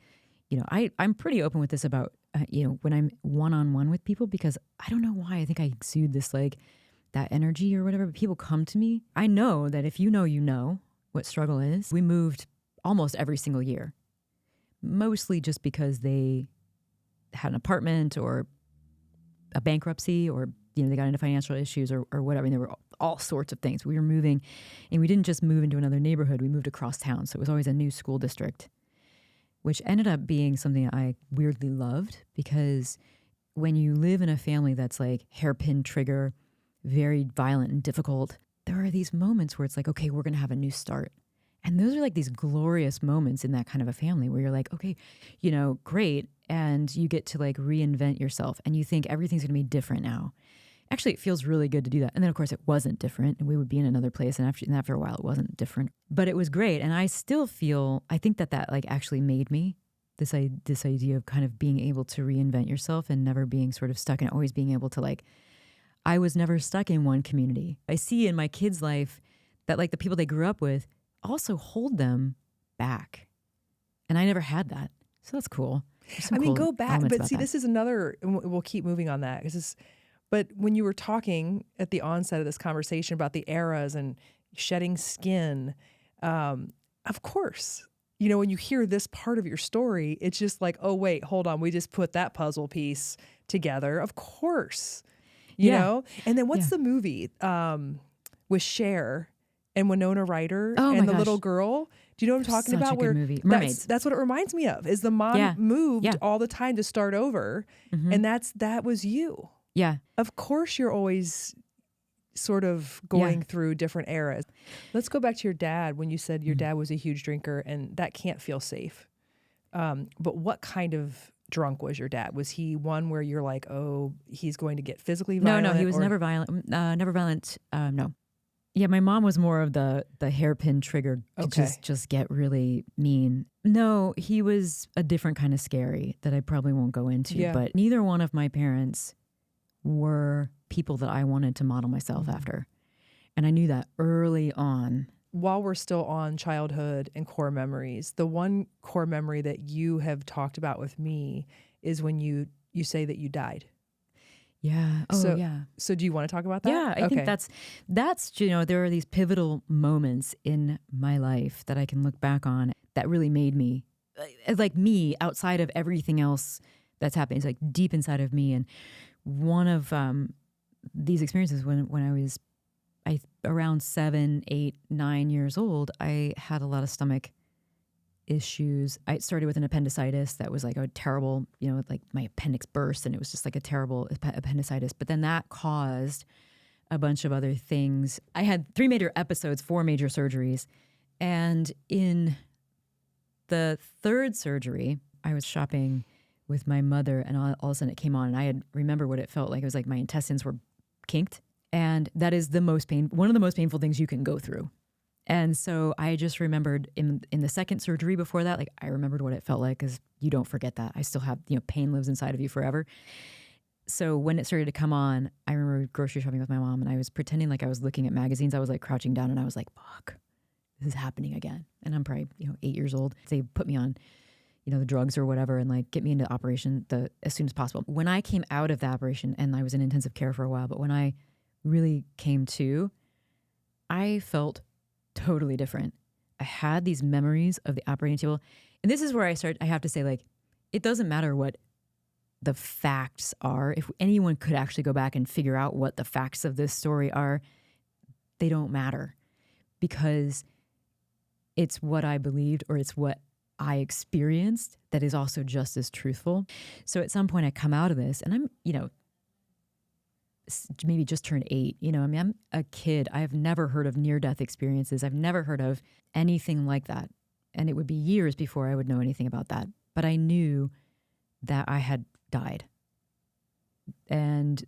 you know, I'm pretty open with this about, you know, when I'm one-on-one with people, because I don't know why, I think I exude this, like, that energy or whatever, but people come to me. I know that if you know what struggle is. We moved almost every single year, mostly just because they had an apartment or a bankruptcy, or, you know, they got into financial issues or whatever. And there were all sorts of things. We were moving, and we didn't just move into another neighborhood. We moved across town. So it was always a new school district, which ended up being something I weirdly loved, because when you live in a family that's like hairpin trigger, very violent and difficult, there are these moments where it's like, okay, we're going to have a new start. And those are like these glorious moments in that kind of a family where you're like, okay, you know, great. And you get to like reinvent yourself, and you think everything's going to be different now. Actually, it feels really good to do that. And then, of course, it wasn't different, and we would be in another place. And after a while, it wasn't different, but it was great. And I still feel, I think that like actually made me this idea of kind of being able to reinvent yourself and never being sort of stuck, and always being able to, like, I was never stuck in one community. I see in my kids' life that, like, the people they grew up with also hold them back. And I never had that. So that's cool. I mean, go back, but see, this is another, and we'll keep moving on that. But when you were talking at the onset of this conversation about the eras and shedding skin, of course, you know, when you hear this part of your story, it's just like, oh, wait, hold on. We just put that puzzle piece together. Of course, you know? And then what's the movie with Cher and Winona Ryder and the little girl? Do you know what I'm talking about? Such a good movie. Mermaids. That's what it reminds me of, is the mom moved all the time to start over. Mm-hmm. And that was you. Yeah. Of course, you're always sort of going through different eras. Let's go back to your dad, when you said your dad was a huge drinker, and that can't feel safe. But what kind of drunk was your dad? Was he one where you're like, oh, he's going to get physically violent? No, he was never violent. Never violent. No. Yeah, my mom was more of the hairpin trigger to just get really mean. No, he was a different kind of scary that I probably won't go into. Yeah. But neither one of my parents were people that I wanted to model myself after. And I knew that early on. While we're still on childhood and core memories, the one core memory that you have talked about with me is when you say that you died. Yeah. Oh, yeah. So do you want to talk about that? Yeah, I think that's, you know, there are these pivotal moments in my life that I can look back on that really made me, like, me outside of everything else that's happening. It's like deep inside of me. And one of these experiences when I was around 7, 8, 9 years old, I had a lot of stomach issues. I started with an appendicitis that was like a terrible, you know, like my appendix burst, and it was just like a terrible appendicitis. But then that caused a bunch of other things. I had 3 major episodes, 4 major surgeries. And in the 3rd surgery, I was shopping with my mother, and all of a sudden it came on, and I had remember what it felt like. It was like my intestines were kinked. And that is one of the most painful things you can go through. And so I just remembered in the 2nd surgery before that, like, I remembered what it felt like, because you don't forget that. I still have, you know, pain lives inside of you forever. So when it started to come on, I remember grocery shopping with my mom, and I was pretending like I was looking at magazines. I was like crouching down, and I was like, fuck, this is happening again. And I'm probably, you know, 8 years old. They put me on, you know, the drugs or whatever, and like get me into operation as soon as possible. When I came out of the operation, and I was in intensive care for a while, but when I really came to, I felt totally different. I had these memories of the operating table. And this is where I have to say, like, it doesn't matter what the facts are. If anyone could actually go back and figure out what the facts of this story are, they don't matter, because it's what I believed, or it's what I experienced that is also just as truthful. So at some point I come out of this and I'm, maybe just turned 8. I mean, I'm a kid. I have never heard of near-death experiences. I've never heard of anything like that. And it would be years before I would know anything about that. But I knew that I had died and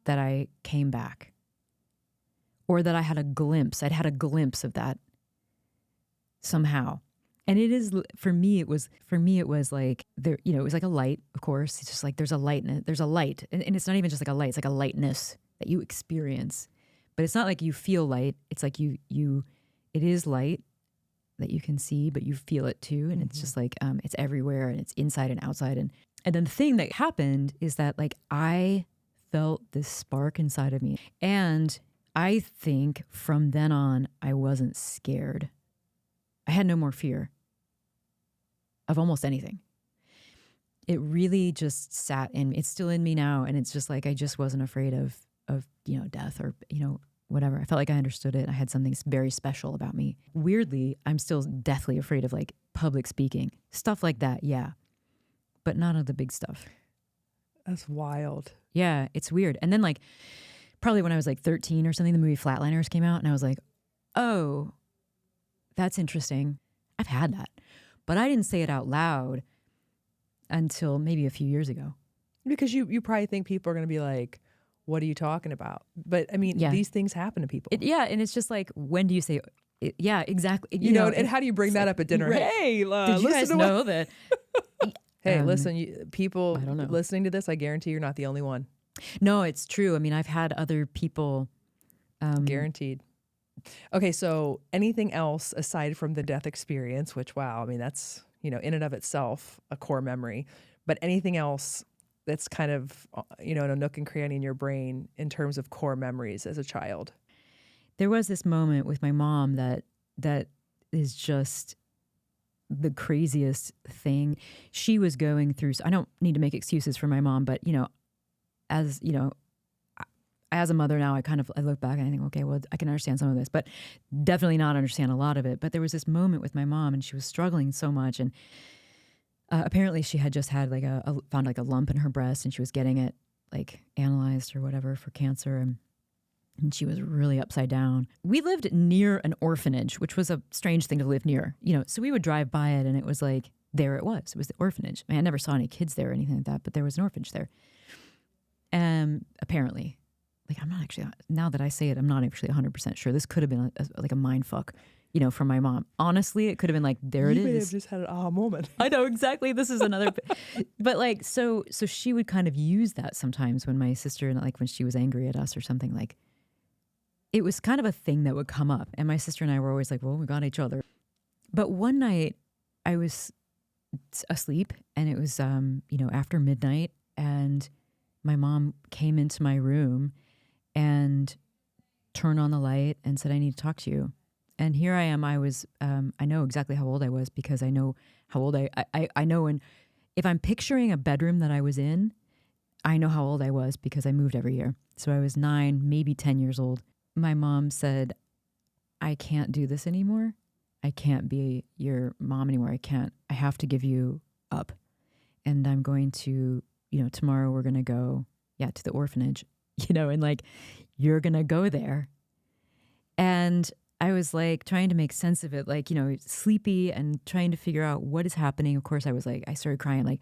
that I came back, or that I had a glimpse. I'd had a glimpse of that somehow. And it is, for me, it was like there, it was like a light, of course. It's just like there's a light. And it's not even just like a light. It's like a lightness that you experience. But it's not like you feel light. It's like it is light that you can see, but you feel it too. And it's just like, it's everywhere and it's inside and outside. And then the thing that happened is that like I felt this spark inside of me. And I think from then on, I wasn't scared. I had no more fear of almost anything. It really just sat in me. It's still in me now. And it's just like, I just wasn't afraid of death or, whatever. I felt like I understood it. I had something very special about me. Weirdly, I'm still deathly afraid of like public speaking, stuff like that. Yeah. But none of the big stuff. That's wild. Yeah. It's weird. And then like, probably when I was like 13 or something, the movie Flatliners came out and I was like, oh, that's interesting. I've had that. But I didn't say it out loud until maybe a few years ago. Because you probably think people are going to be like, what are you talking about? But I mean, these things happen to people. And it's just like, when do you say it? Yeah, exactly. And how do you bring that up at dinner? Right. Hey, did you guys know that? Hey, listen, people I don't know. listening to this, I guarantee you're not the only one. No, it's true. I mean, I've had other people. Guaranteed. Okay, so anything else aside from the death experience, which, wow, I mean, that's, in and of itself a core memory, but anything else that's kind of, in a nook and cranny in your brain in terms of core memories as a child? There was this moment with my mom that is just the craziest thing. She was going through, I don't need to make excuses for my mom, but, as a mother now, I look back and I think, okay, well, I can understand some of this, but definitely not understand a lot of it. But there was this moment with my mom and she was struggling so much. And apparently she had just had found like a lump in her breast and she was getting it like analyzed or whatever for cancer. And she was really upside down. We lived near an orphanage, which was a strange thing to live near, so we would drive by it and it was like, there it was the orphanage. I mean, I never saw any kids there or anything like that, but there was an orphanage there. Apparently. Like, I'm not actually, now that I say it, I'm not actually 100% sure. This could have been like a mind fuck, from my mom. Honestly, it could have been like, there it is. You may have just had an aha moment. I know, exactly. This is another, but like, so she would kind of use that sometimes when my sister, and like when she was angry at us or something, like it was kind of a thing that would come up. And my sister and I were always like, well, we got each other. But one night I was asleep and it was, after midnight, and my mom came into my room and turned on the light and said, I need to talk to you. And here I am. I was, I know exactly how old I was because I know how old I know. And if I'm picturing a bedroom that I was in, I know how old I was because I moved every year. So I was 9, maybe 10 years old. My mom said, I can't do this anymore. I can't be your mom anymore. I have to give you up. And I'm going to, tomorrow we're going to go, to the orphanage. And like, you're going to go there. And I was like trying to make sense of it, like, sleepy and trying to figure out what is happening. Of course, I started crying. Like,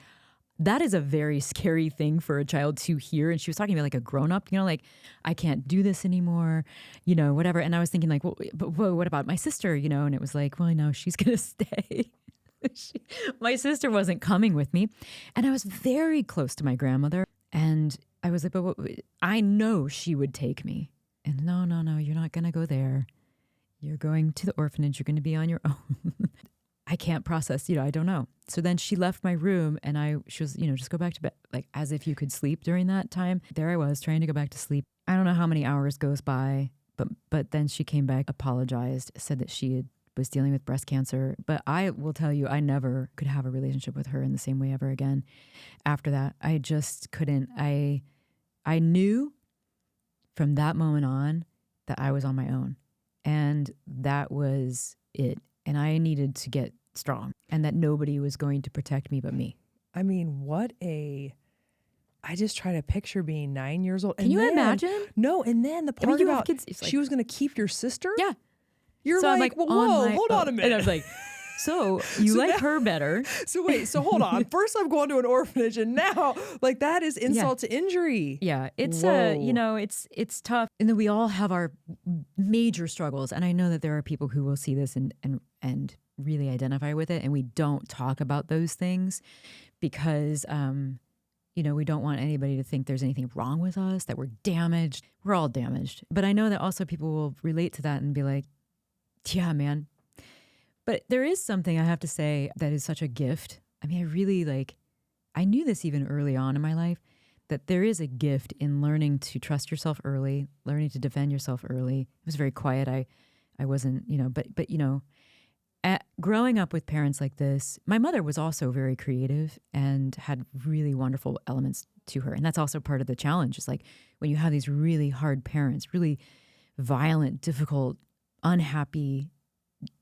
that is a very scary thing for a child to hear. And she was talking about like a grown up, like, I can't do this anymore, whatever. And I was thinking like, well, but what about my sister, and it was like, well, no, she's going to stay. My sister wasn't coming with me. And I was very close to my grandmother. And I was like, but I know she would take me. And no, you're not going to go there. You're going to the orphanage. You're going to be on your own. I can't process, I don't know. So then she left my room and she was, just go back to bed, like as if you could sleep during that time. There I was trying to go back to sleep. I don't know how many hours goes by, but then she came back, apologized, said that was dealing with breast cancer. But I will tell you, I never could have a relationship with her in the same way ever again. After that, I just couldn't. I knew from that moment on that I was on my own. And that was it. And I needed to get strong and that nobody was going to protect me but me. I mean, I just try to picture being 9 years old. Can you imagine? No, and then the part you have about kids, it's like- she was going to keep your sister? Yeah. You're So I'm like, well, on whoa, my hold on a own. minute. And I was like, so you So like now- her better. So wait, so hold on. First I'm going to an orphanage and now like that is insult to injury. Yeah, it's Whoa. it's tough, and then we all have our major struggles. And I know that there are people who will see this and really identify with it, and we don't talk about those things because we don't want anybody to think there's anything wrong with us, that we're damaged. We're all damaged, but I know that also people will relate to that and be like, yeah, man. But there is something I have to say that is such a gift. I mean, I knew this even early on in my life, that there is a gift in learning to trust yourself early, learning to defend yourself early. It was very quiet. I wasn't, growing up with parents like this, my mother was also very creative and had really wonderful elements to her. And that's also part of the challenge. It's like when you have these really hard parents, really violent, difficult, unhappy,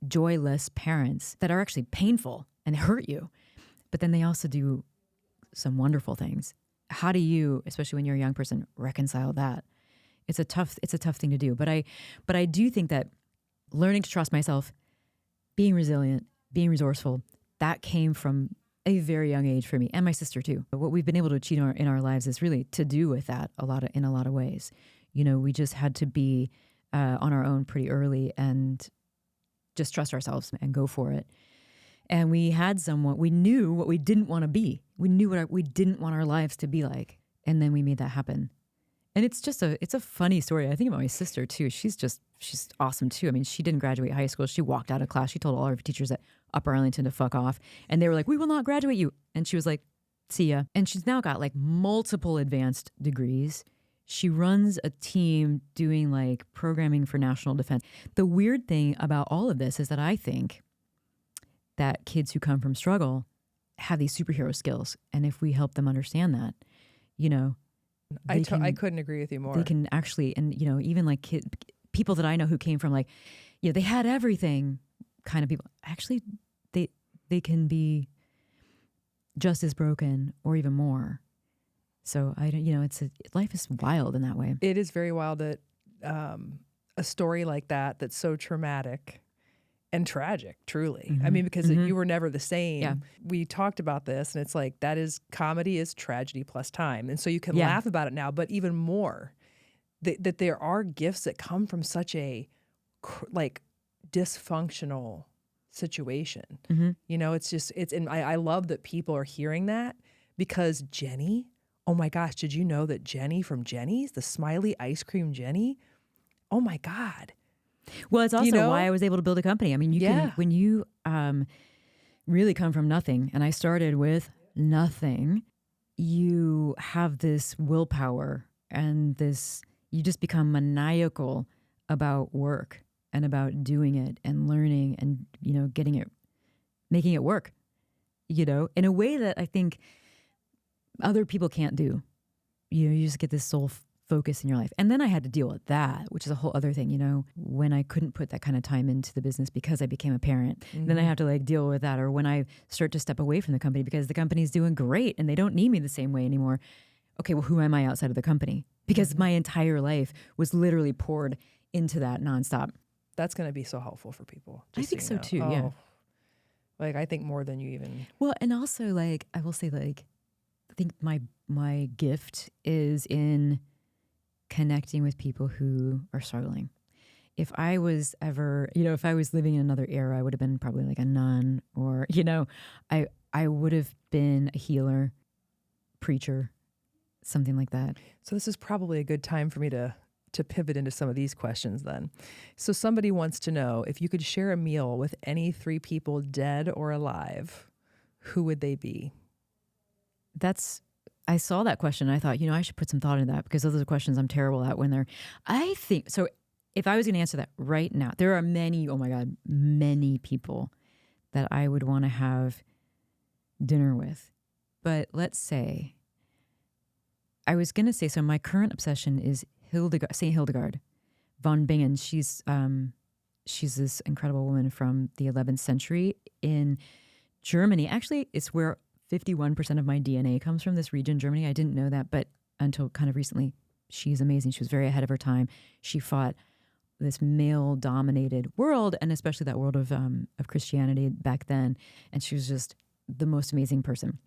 joyless parents that are actually painful and hurt you, but then they also do some wonderful things. How do you, especially when you're a young person, reconcile that? It's a tough thing to do. But I do think that learning to trust myself, being resilient, being resourceful, that came from a very young age for me and my sister too. What we've been able to achieve in our lives is really to do with that in a lot of ways. We just had to be on our own pretty early and just trust ourselves and go for it. And we knew what we didn't want to be. We knew what we didn't want our lives to be like. And then we made that happen. And it's a funny story. I think about my sister too. She's awesome too. I mean, she didn't graduate high school. She walked out of class. She told all her teachers at Upper Arlington to fuck off. And they were like, we will not graduate you. And she was like, see ya. And she's now got like multiple advanced degrees. She runs a team doing like programming for national defense. The weird thing about all of this is that I think that kids who come from struggle have these superhero skills. And if we help them understand that, I couldn't agree with you more. They can actually, and even like people that I know who came from like, they had everything kind of people. Actually, they can be just as broken or even more. So I don't, life is wild in that way. It is very wild that a story like that's so traumatic and tragic, truly. Mm-hmm. I mean, because you were never the same. Yeah. We talked about this, and it's like comedy is tragedy plus time, and so you can Yeah. laugh about it now, but even more that there are gifts that come from such a dysfunctional situation. Mm-hmm. And I love that people are hearing that, because Jeni. Oh my gosh, did you know that Jeni from Jeni's, the smiley ice cream Jeni? Oh my God. Well, it's also why I was able to build a company. I mean, when you really come from nothing, and I started with nothing, you have this willpower and you just become maniacal about work and about doing it and learning and, making it work, in a way that I think other people can't do. You just get this sole focus in your life. And then I had to deal with that, which is a whole other thing, when I couldn't put that kind of time into the business because I became a parent. Mm-hmm. Then I have to deal with that. Or when I start to step away from the company because the company's doing great and they don't need me the same way anymore. Okay, well, who am I outside of the company? Because my entire life was literally poured into that nonstop. That's going to be so helpful for people. I think so too, yeah. I think more than you even... Well, and also I will say I think my gift is in connecting with people who are struggling. If I was ever, if I was living in another era, I would have been probably like a nun or, I would have been a healer, preacher, something like that. So this is probably a good time for me to pivot into some of these questions then. So somebody wants to know, if you could share a meal with any 3 people, dead or alive, who would they be? I saw that question and I thought, I should put some thought into that, because those are the questions I'm terrible at I think, so if I was going to answer that right now, there are many people that I would want to have dinner with. But let's say, I was going to say, so my current obsession is St. Hildegard von Bingen. She's she's this incredible woman from the 11th century in Germany. Actually, it's where 51% of my DNA comes from, this region, Germany. I didn't know that, but until kind of recently, she's amazing. She was very ahead of her time. She fought this male-dominated world, and especially that world of Christianity back then. And she was just the most amazing person.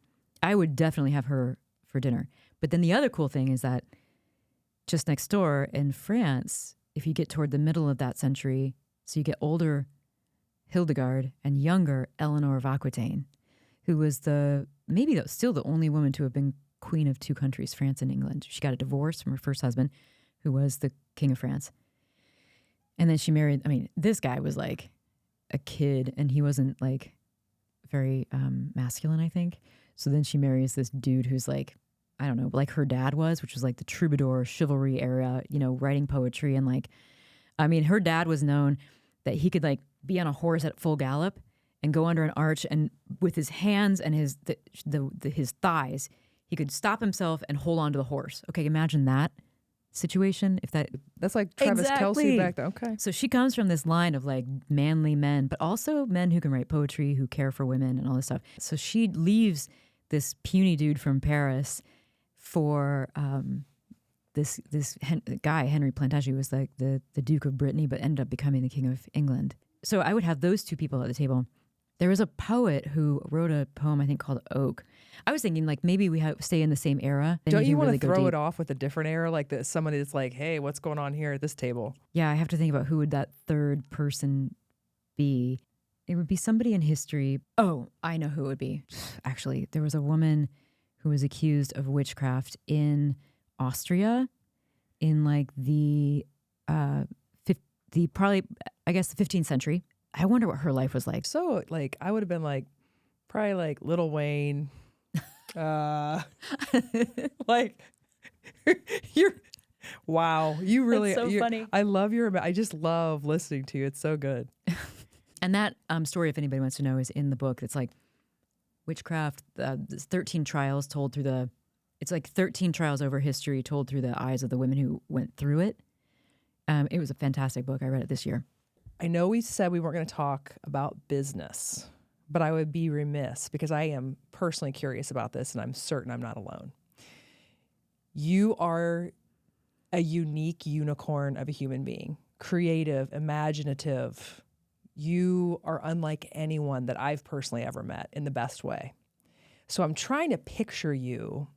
I would definitely have her for dinner. But then the other cool thing is that just next door in France, if you get toward the middle of that century, so you get older Hildegard and younger Eleanor of Aquitaine, who was still the only woman to have been queen of two countries, France and England. She got a divorce from her first husband, who was the king of France. And then she married, this guy was like a kid, and he wasn't like very masculine, I think. So then she marries this dude who's like, I don't know, like her dad was, which was like the troubadour chivalry era, writing poetry. And like, her dad was known that he could like be on a horse at full gallop and go under an arch, and with his hands and his thighs, he could stop himself and hold on to the horse. Okay, imagine that situation. That's like Travis Kelce back then. Okay. So she comes from this line of like manly men, but also men who can write poetry, who care for women and all this stuff. So she leaves this puny dude from Paris for this guy, Henry Plantagenet, was like the Duke of Brittany, but ended up becoming the King of England. So I would have those two people at the table. There was a poet who wrote a poem, I think, called Oak. I was thinking, like, maybe we stay in the same era. Don't you want to throw it off with a different era? Like somebody that's like, hey, what's going on here at this table? Yeah, I have to think about who would that third person be. It would be somebody in history. Oh, I know who it would be. Actually, there was a woman who was accused of witchcraft in Austria in like the 15th century. I wonder what her life was like. So like I would have been like probably like Lil Wayne. Like you really That's so funny. I just love listening to you. It's so good. And that story, if anybody wants to know, is in the book. It's like witchcraft, 13 trials told through it's like 13 trials over history told through the eyes of the women who went through it. It was a fantastic book. I read it this year. I know we said we weren't going to talk about business, but I would be remiss because I am personally curious about this, and I'm certain I'm not alone. You are a unique unicorn of a human being, creative, imaginative. You are unlike anyone that I've personally ever met in the best way. So I'm trying to picture you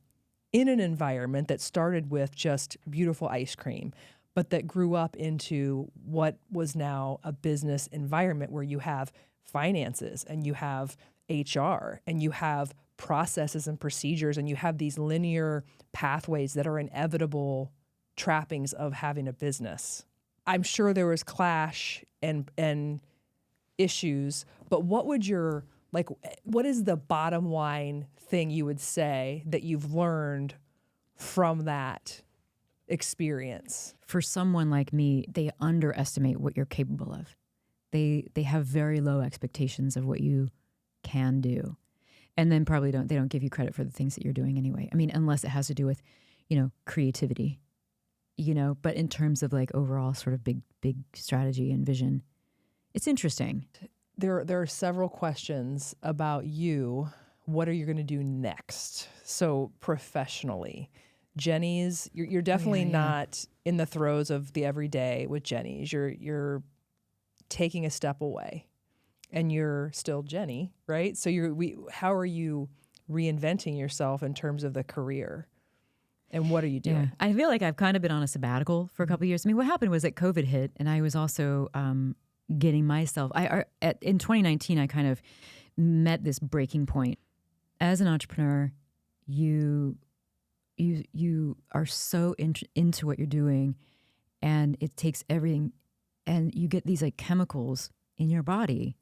in an environment that started with just beautiful ice cream, but that grew up into what was now a business environment where you have finances and you have HR and you have processes and procedures and you have these linear pathways that are inevitable trappings of having a business. I'm sure there was clash and issues, but what is the bottom line thing you would say that you've learned from that experience? For someone like me, they underestimate what you're capable of. They have very low expectations of what you can do. And then probably they don't give you credit for the things that you're doing anyway. Unless it has to do with, creativity, but in terms of like overall sort of big strategy and vision, it's interesting. There are several questions about you. What are you going to do next? So professionally, Jeni's, you're definitely not in the throes of the everyday with Jeni's. You're taking a step away, and you're still Jeni, right? So how are you reinventing yourself in terms of the career, and what are you doing? Yeah. I feel like I've kind of been on a sabbatical for a couple of years. What happened was that COVID hit, and I was also getting myself. In 2019, I kind of met this breaking point. As an entrepreneur, you are so into what you're doing, and it takes everything, and you get these like chemicals in your body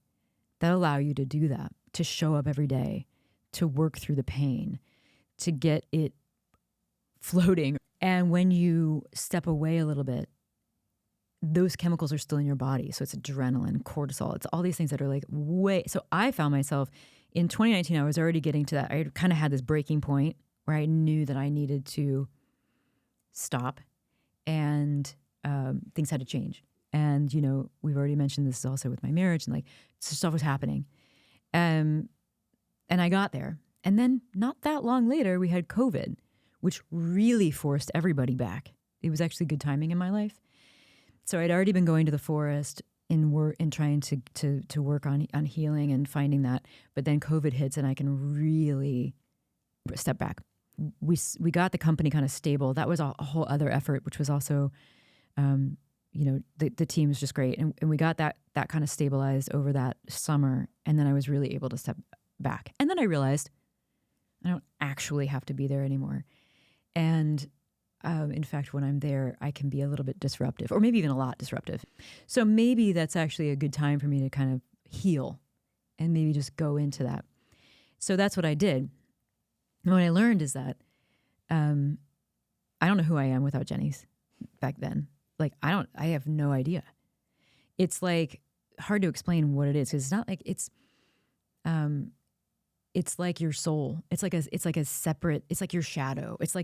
that allow you to do that, to show up every day, to work through the pain, to get it floating. And when you step away a little bit, those chemicals are still in your body. So it's adrenaline, cortisol, it's all these things that are like so I found myself in 2019, I was already getting to that. I kind of had this breaking point where I knew that I needed to stop, and things had to change. And, you know, we've already mentioned this also with my marriage, and like stuff was happening. And I got there. And then not that long later, we had COVID, which really forced everybody back. It was actually good timing in my life. So I'd already been going to the forest and trying to work on healing and finding that. But then COVID hits and I can really step back. We got the company kind of stable. That was a whole other effort, which was also, you know, the team was just great. And we got that kind of stabilized over that summer. And then I was really able to step back. And then I realized I don't actually have to be there anymore. And in fact, when I'm there, I can be a little bit disruptive, or maybe even a lot disruptive. So maybe that's actually a good time for me to kind of heal and maybe just go into that. So that's what I did. And what I learned is that I don't know who I am without Jeni's back then. Like, I have no idea. It's like hard to explain what it is, because it's not like it's like your soul. It's like a separate, it's like your shadow. It's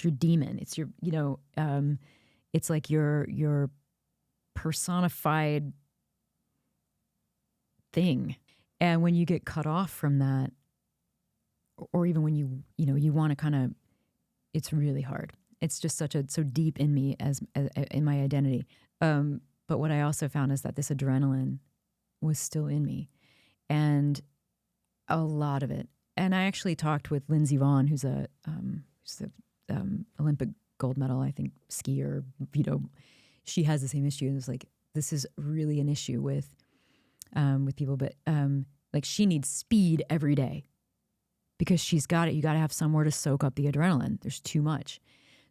your demon. It's your, you know, it's like your personified thing. And when you get cut off from that, or even when you want to kind of, it's really hard. It's just so deep in me as in my identity. But what I also found is that this adrenaline was still in me, and a lot of it. And I actually talked with Lindsey Vonn, who's a Olympic gold medal, I think, skier. You know, she has the same issue, and it's like, this is really an issue with people. But like, she needs speed every day because she's got it. You got to have somewhere to soak up the adrenaline. There's too much.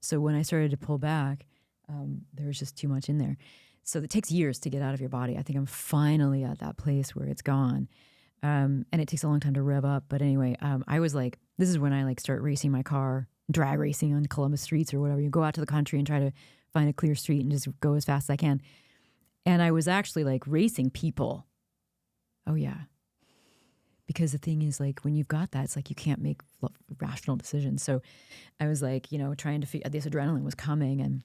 So when I started to pull back, there was just too much in there. So it takes years to get out of your body. I think I'm finally at that place where it's gone. And it takes a long time to rev up. But anyway, I was like, this is when I like start racing my car, drag racing on Columbus streets or whatever. You go out to the country and try to find a clear street and just go as fast as I can. And I was actually like racing people. Oh yeah. Because the thing is, like, when you've got that, it's like you can't make rational decisions. So I was like, you know, trying to figure, this adrenaline was coming, and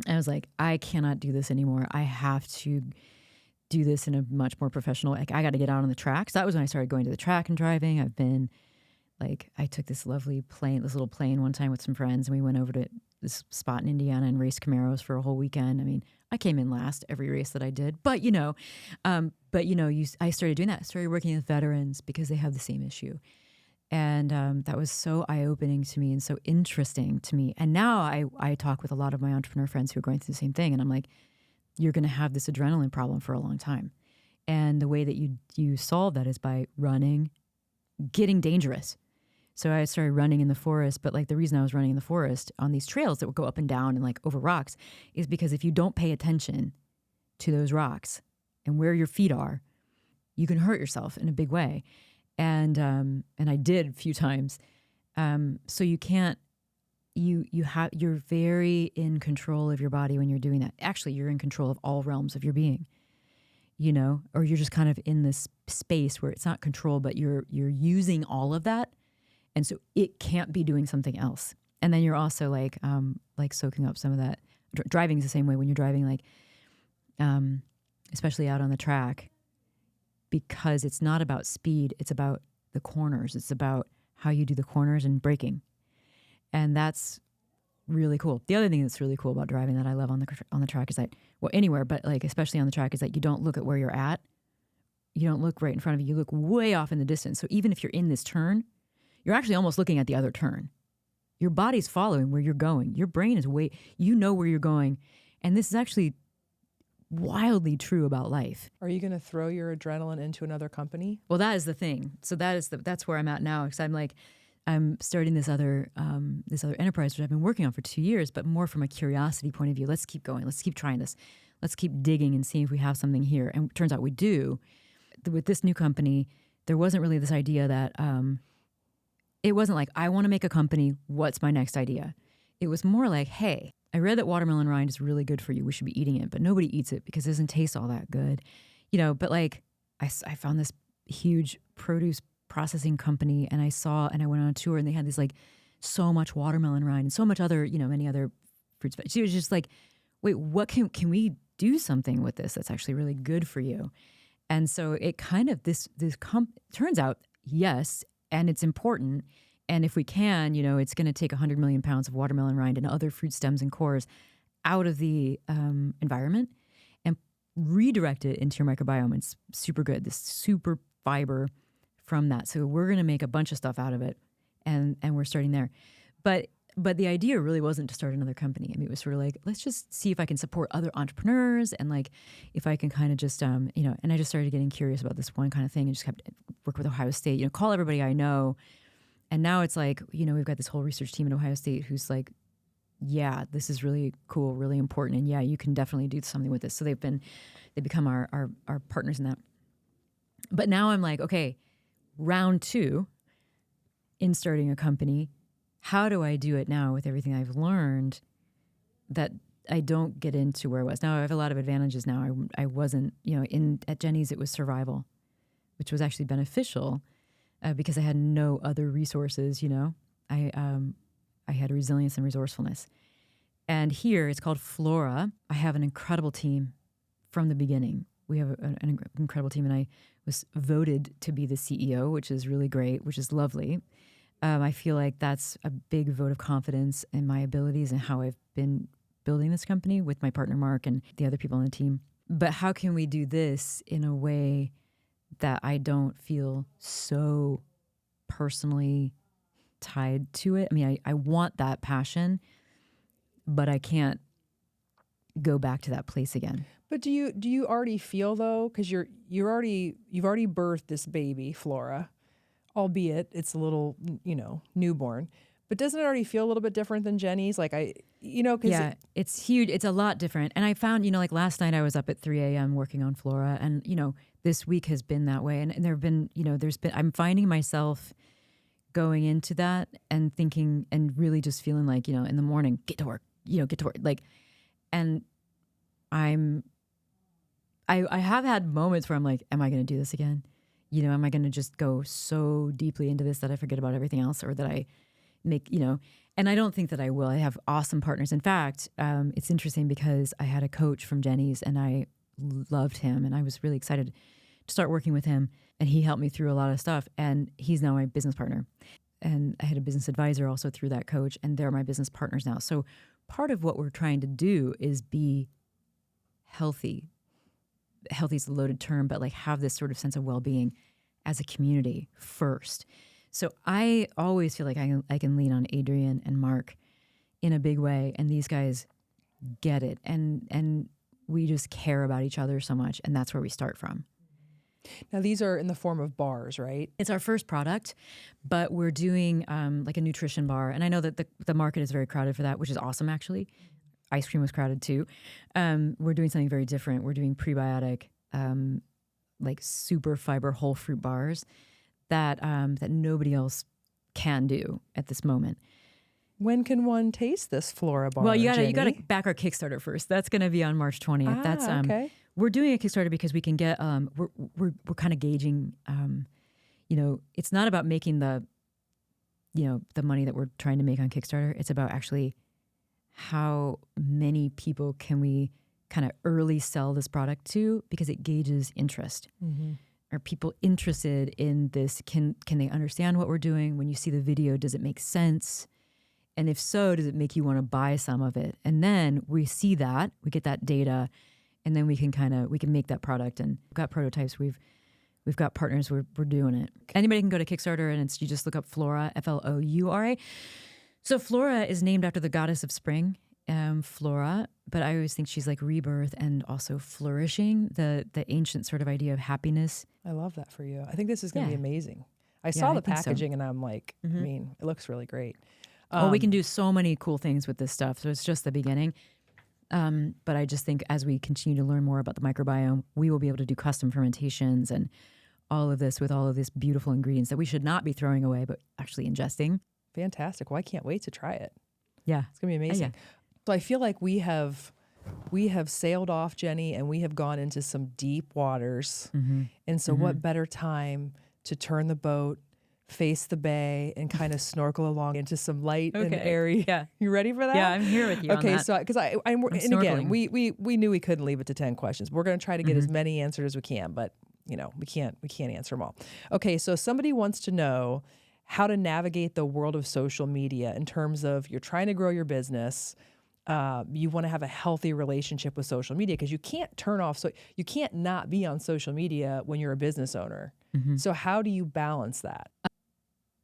I was like, I cannot do this anymore. I have to do this in a much more professional, like, I got to get out on the track. So that was when I started going to the track and driving. I've been like, I took this lovely plane, this little plane one time with some friends, and we went over to this spot in Indiana and raced Camaros for a whole weekend. I mean, I came in last every race that I did, but I started doing that. I started working with veterans because they have the same issue. And that was so eye-opening to me and so interesting to me. And now I talk with a lot of my entrepreneur friends who are going through the same thing. And I'm like, you're going to have this adrenaline problem for a long time. And the way that you solve that is by running, getting dangerous. So I started running in the forest, but like the reason I was running in the forest on these trails that would go up and down and like over rocks is because if you don't pay attention to those rocks and where your feet are, you can hurt yourself in a big way. And I did a few times. So you can't, you're very in control of your body when you're doing that. Actually, you're in control of all realms of your being, you know, or you're just kind of in this space where it's not control, but you're using all of that. And so it can't be doing something else. And then you're also like soaking up some of that. Driving is the same way when you're driving, like, especially out on the track, because it's not about speed. It's about the corners. It's about how you do the corners and braking. And that's really cool. The other thing that's really cool about driving that I love on the track is that, well, anywhere, but like especially on the track, is that you don't look at where you're at. You don't look right in front of you. You look way off in the distance. So even if you're in this turn, you're actually almost looking at the other turn. Your body's following where you're going. Your brain is you know where you're going. And this is actually wildly true about life. Are you going to throw your adrenaline into another company? Well, that is the thing. So that's where I'm at now. Because I'm starting this other enterprise, which I've been working on for 2 years, but more from a curiosity point of view. Let's keep going. Let's keep trying this. Let's keep digging and seeing if we have something here. And it turns out we do. With this new company, there wasn't really this idea that it wasn't like, I want to make a company. What's my next idea? It was more like, hey, I read that watermelon rind is really good for you. We should be eating it, but nobody eats it because it doesn't taste all that good. You know, but like I found this huge produce processing company, and I went on a tour, and they had this like so much watermelon rind and so much other, you know, many other fruits. She was just like, wait, what can we do something with this that's actually really good for you. And so it kind of, turns out, yes, and it's important. And if we can, it's going to take 100 million pounds of watermelon rind and other fruit stems and cores out of the environment and redirect it into your microbiome. It's super good, this super fiber from that. So we're going to make a bunch of stuff out of it, and we're starting there. But the idea really wasn't to start another company. I mean, it was sort of like, let's just see if I can support other entrepreneurs, and like if I can kind of just, and I just started getting curious about this one kind of thing and just kept work with Ohio State, call everybody I know. And now it's like, we've got this whole research team at Ohio State who's like, yeah, this is really cool, really important. And yeah, you can definitely do something with this. So they become our partners in that. But now I'm like, okay, round 2 in starting a company, how do I do it now with everything I've learned that I don't get into where I was? Now I have a lot of advantages now. I wasn't, at Jeni's it was survival, which was actually beneficial because I had no other resources, I had resilience and resourcefulness. And here it's called Flora. I have an incredible team from the beginning. We have an incredible team, and I was voted to be the CEO, which is really great, which is lovely. I feel like that's a big vote of confidence in my abilities and how I've been building this company with my partner, Mark, and the other people on the team. But how can we do this in a way that I don't feel so personally tied to it? I mean, I want that passion, but I can't go back to that place again. But do you already feel though, because you've already birthed this baby, Flora, albeit it's a little, newborn, but doesn't it already feel a little bit different than Jeni's? Like it's huge. It's a lot different. And I found, like last night I was up at 3 a.m. working on Flora, and, this week has been that way. And there've been, I'm finding myself going into that and thinking and really just feeling like, in the morning, get to work, like, and I have had moments where I'm like, am I going to do this again? Am I going to just go so deeply into this that I forget about everything else, or that I make, and I don't think that I will. I have awesome partners. In fact, it's interesting because I had a coach from Jeni's and I loved him, and I was really excited to start working with him, and he helped me through a lot of stuff, and he's now my business partner. And I had a business advisor also through that coach, and they're my business partners now. So part of what we're trying to do is be healthy. Healthy is a loaded term, but like have this sort of sense of well-being as a community first. So I always feel like I can lean on Adrian and Mark in a big way, and these guys get it, and we just care about each other so much, and that's where we start from. Now these are in the form of bars, right? It's our first product, but we're doing like a nutrition bar, and I know that the market is very crowded for that, which is awesome actually. Ice cream was crowded too. We're doing something very different. We're doing prebiotic, like super fiber whole fruit bars that nobody else can do at this moment. When can one taste this Flora bar? Well, you gotta Jeni? back our Kickstarter first. That's gonna be on March 20th. That's okay. We're doing a Kickstarter because we can get we're kind of gauging. It's not about making the money that we're trying to make on Kickstarter. It's about actually how many people can we kind of early sell this product to, because it gauges interest. Mm-hmm. Are people interested in this? Can they understand what we're doing? When you see the video, does it make sense? And if so, does it make you want to buy some of it? And then we see that, we get that data, and then we can make that product. And we've got prototypes. We've got partners. We're doing it. Anybody can go to Kickstarter, and you just look up Flora, Floura. So Flora is named after the goddess of spring, Flora. But I always think she's like rebirth and also flourishing, the ancient sort of idea of happiness. I love that for you. I think this is going to be amazing. I saw the packaging, and I'm like, mm-hmm. I mean, it looks really great. We can do so many cool things with this stuff. So it's just the beginning. But I just think as we continue to learn more about the microbiome, we will be able to do custom fermentations and all of this with all of these beautiful ingredients that we should not be throwing away, but actually ingesting. Fantastic. Well, I can't wait to try it. Yeah. It's going to be amazing. Yeah. So I feel like we have sailed off, Jeni, and we have gone into some deep waters. Mm-hmm. And so what better time to turn the boat, face the bay, and kind of snorkel along into some light and Okay. airy. Yeah. You ready for that? Yeah, I'm here with you on Okay, that. so because and again, snorkeling. we knew we couldn't leave it to 10 questions. We're going to try to get as many answered as we can, but we can't answer them all. Okay, so somebody wants to know how to navigate the world of social media in terms of you're trying to grow your business. You want to have a healthy relationship with social media because you can't turn off. So you can't not be on social media when you're a business owner. So how do you balance that?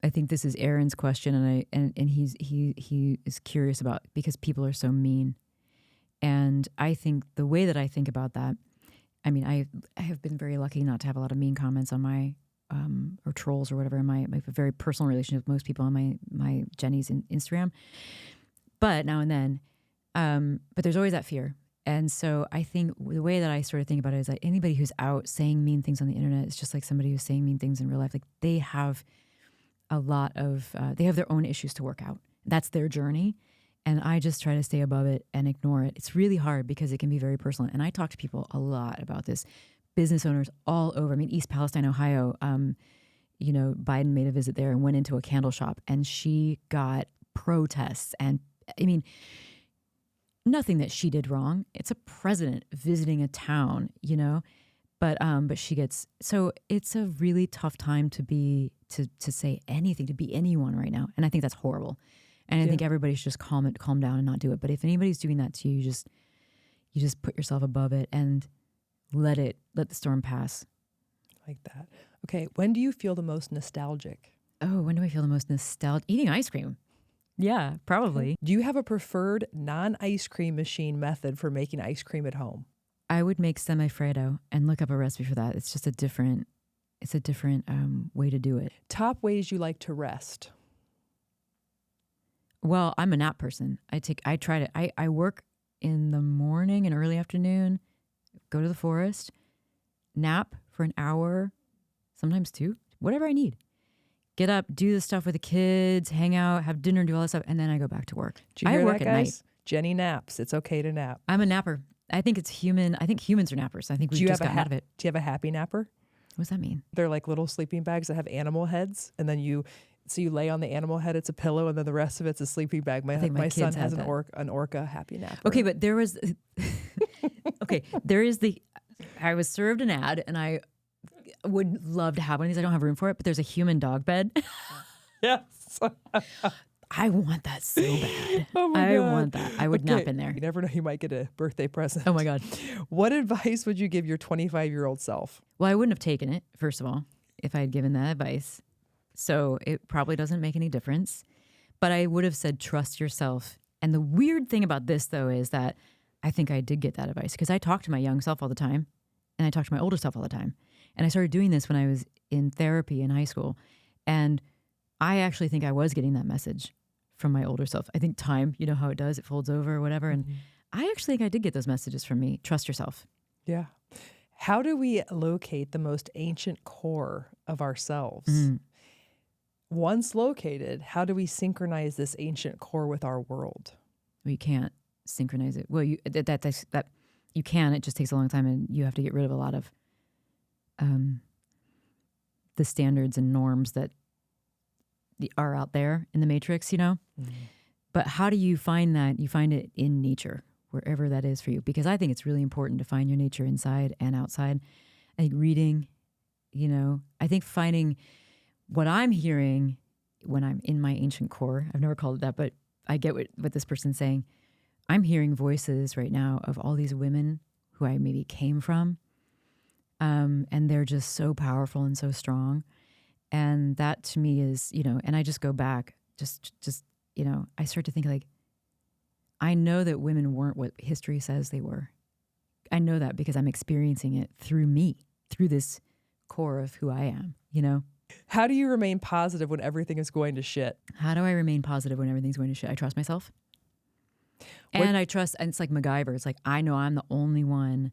I think this is Aaron's question, and he is curious about, because people are so mean, and I think the way that I think about that, I mean, I have been very lucky not to have a lot of mean comments on my or trolls or whatever in my very personal relationship with most people on my Jeni's Instagram, but now and then, but there's always that fear. And so I think the way that I sort of think about it is that anybody who's out saying mean things on the internet is just like somebody who's saying mean things in real life. Like they have a lot of, they have their own issues to work out. That's their journey. And I just try to stay above it and ignore it. It's really hard because it can be very personal. And I talk to people a lot about this. Business owners all over. I mean, East Palestine, Ohio, Biden made a visit there and went into a candle shop, and she got protests. And I mean, nothing that she did wrong. It's a president visiting a town, but she gets, so it's a really tough time to say anything, to be anyone right now. And I think that's horrible. And I think everybody should just calm down and not do it. But if anybody's doing that to you, you just put yourself above it and let the storm pass. Like that. Okay. When do you feel the most nostalgic? Oh, when do I feel the most nostalgic? Eating ice cream. Yeah, probably. Do you have a preferred non-ice cream machine method for making ice cream at home? I would make semi-Fredo and look up a recipe for that. It's just a different way to do it. Top ways you like to rest? Well, I'm a nap person. I work in the morning and early afternoon, go to the forest, nap for an hour, sometimes 2, whatever I need. Get up, do the stuff with the kids, hang out, have dinner, do all that stuff, and then I go back to work. Do you hear I work that, at guys? night. Jeni naps. It's okay to nap. I'm a napper. I think it's human. I think humans are nappers. I think we've just gotten out of it. Do you have a happy napper? What does that mean? They're like little sleeping bags that have animal heads, and then you lay on the animal head, it's a pillow, and then the rest of it's a sleeping bag. My son has an orca happy napper. Okay, but there was I was served an ad, and I would love to have one of these. I don't have room for it, but there's a human dog bed. Yes. I want that so bad. Oh my God. I want that. I would nap in there. You never know, you might get a birthday present. Oh my God. What advice would you give your 25-year-old self? Well, I wouldn't have taken it, first of all, if I had given that advice. So it probably doesn't make any difference. But I would have said, trust yourself. And the weird thing about this, though, is that I think I did get that advice because I talk to my young self all the time, and I talk to my older self all the time. And I started doing this when I was in therapy in high school. And I actually think I was getting that message from my older self. I think time, you know how it does, it folds over or whatever. And I actually think I did get those messages from me. Trust yourself. Yeah. How do we locate the most ancient core of ourselves? Once located, how do we synchronize this ancient core with our world? Well, you can't synchronize it. Well, you can. It just takes a long time, and you have to get rid of a lot of the standards and norms that are out there in the matrix, But how do you find that? You find it in nature, wherever that is for you. Because I think it's really important to find your nature inside and outside. I think reading, I think finding what I'm hearing when I'm in my ancient core. I've never called it that, but I get what this person's saying. I'm hearing voices right now of all these women who I maybe came from. And they're just so powerful and so strong. And that to me is, and I just go back, I start to think like, I know that women weren't what history says they were. I know that because I'm experiencing it through me, through this core of who I am, How do you remain positive when everything is going to shit? How do I remain positive when everything's going to shit? I trust myself. And it's like MacGyver. It's like, I know I'm the only one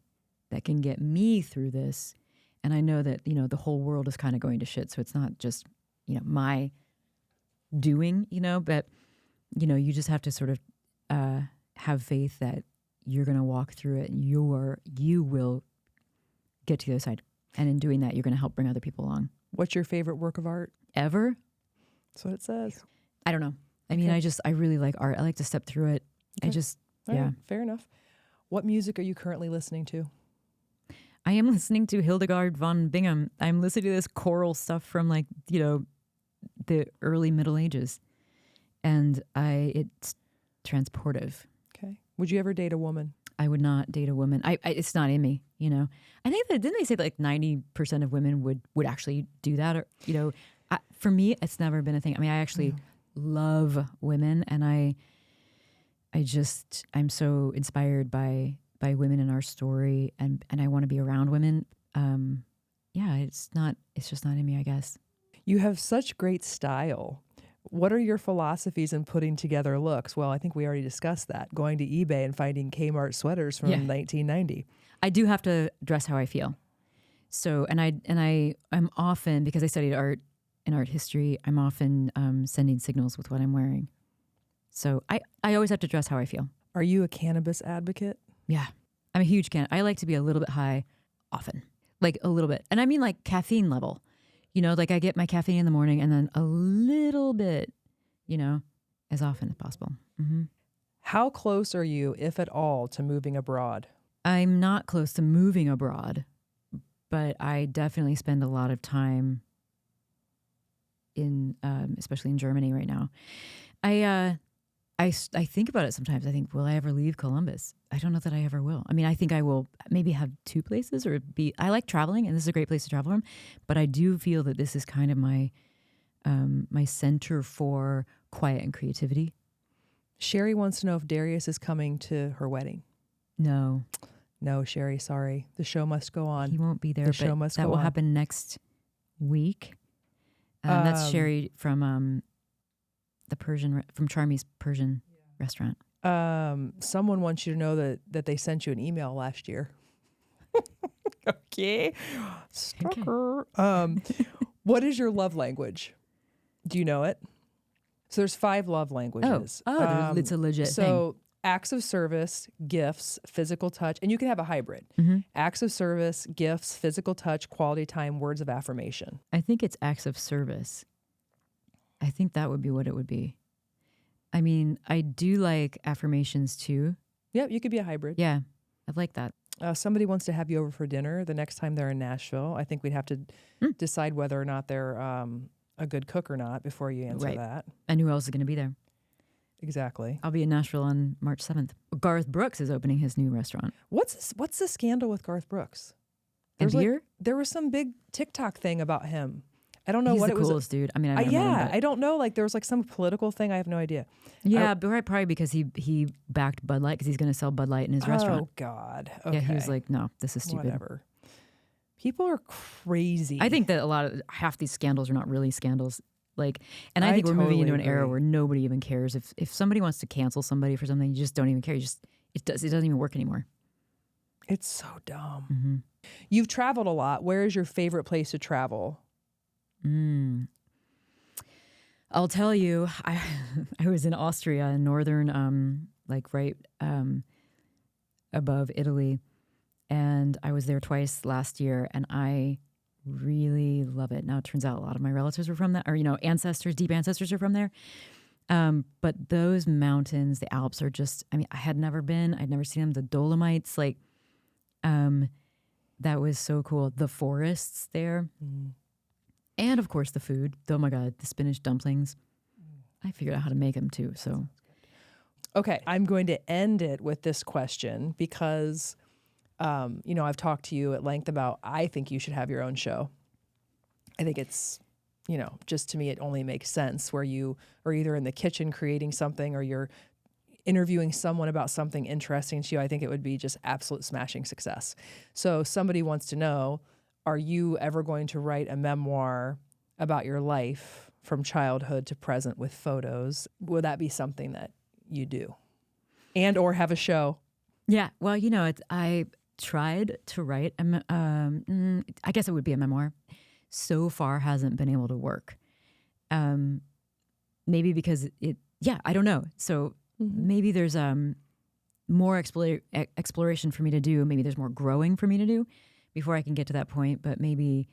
that can get me through this. And I know that, the whole world is kind of going to shit. So it's not just, my doing, but, you just have to sort of have faith that you're going to walk through it and you will get to the other side. And in doing that, you're going to help bring other people along. What's your favorite work of art? Ever? That's what it says. I don't know. I mean, I really like art. I like to step through it. Okay. All yeah. right, fair enough. What music are you currently listening to? I am listening to Hildegard von Bingen. I'm listening to this choral stuff from like, the early Middle Ages. And it's transportive. Okay. Would you ever date a woman? I would not date a woman. It's not in me, I think that, didn't they say that like 90% of women would actually do that? Or, for me, it's never been a thing. I mean, I actually love women, and I'm so inspired by women in our story, and I want to be around women. It's just not in me, I guess. You have such great style. What are your philosophies in putting together looks? Well, I think we already discussed that. Going to eBay and finding Kmart sweaters from 1990. I do have to dress how I feel. So, I'm often, because I studied art and art history, I'm often sending signals with what I'm wearing. So I always have to dress how I feel. Are you a cannabis advocate? Yeah. I'm a huge I like to be a little bit high often. Like a little bit. And I mean like caffeine level. Like I get my caffeine in the morning and then a little bit, as often as possible. Mm-hmm. How close are you, if at all, to moving abroad? I'm not close to moving abroad, but I definitely spend a lot of time especially in Germany right now. I think about it sometimes. I think, will I ever leave Columbus? I don't know that I ever will. I mean, I think I will maybe have two places I like traveling, and this is a great place to travel from, but I do feel that this is kind of my center for quiet and creativity. Sherry wants to know if Darius is coming to her wedding. No, Sherry, sorry. The show must go on. He won't be there. The show must go on. That will happen next week. That's Sherry from from Charmy's Persian restaurant. Someone wants you to know that they sent you an email last year. Okay. Stalker. What is your love language? Do you know it? So there's 5 love languages. It's a legit thing. So acts of service, gifts, physical touch, and you can have a hybrid. Mm-hmm. Acts of service, gifts, physical touch, quality time, words of affirmation. I think it's acts of service. I think that would be what it would be. I mean, I do like affirmations too. Yep, you could be a hybrid. Yeah, I like that. Somebody wants to have you over for dinner the next time they're in Nashville. I think we'd have to decide whether or not they're a good cook or not before you answer that. And who else is going to be there? Exactly. I'll be in Nashville on March 7th. Garth Brooks is opening his new restaurant. What's the scandal with Garth Brooks? And beer? There was some big TikTok thing about him. I don't know He's what the it was. Coolest dude. I mean, I don't know him, I don't know. Like there was like some political thing. I have no idea. Yeah, but probably because he backed Bud Light because he's going to sell Bud Light in his restaurant. Oh God. Okay. Yeah, he was like, no, this is stupid. Whatever. People are crazy. I think that half these scandals are not really scandals. Like, and I think we're totally moving into an agree. era where nobody even cares. If somebody wants to cancel somebody for something, you just don't even care. It doesn't even work anymore. It's so dumb. Mm-hmm. You've traveled a lot. Where is your favorite place to travel? I'll tell you, I was in Austria, in northern, like right above Italy, and I was there twice last year, and I really love it. Now it turns out a lot of my relatives were from that, or ancestors, deep ancestors are from there. But those mountains, the Alps, are just, I mean, I had never been, I'd never seen them. The Dolomites, like, that was so cool. The forests there. Mm. And of course the food. Oh my God, the spinach dumplings. I figured out how to make them too. So, okay, I'm going to end it with this question because, I've talked to you at length about, I think you should have your own show. I think it's, just to me, it only makes sense where you are either in the kitchen creating something or you're interviewing someone about something interesting to you. I think it would be just absolute smashing success. So somebody wants to know, are you ever going to write a memoir about your life from childhood to present with photos? Would that be something that you do? And or have a show? Yeah. Well, I tried to write, I guess it would be a memoir. So far hasn't been able to work. Maybe because I don't know. So maybe there's more exploration for me to do. Maybe there's more growing for me to do before I can get to that point. But maybe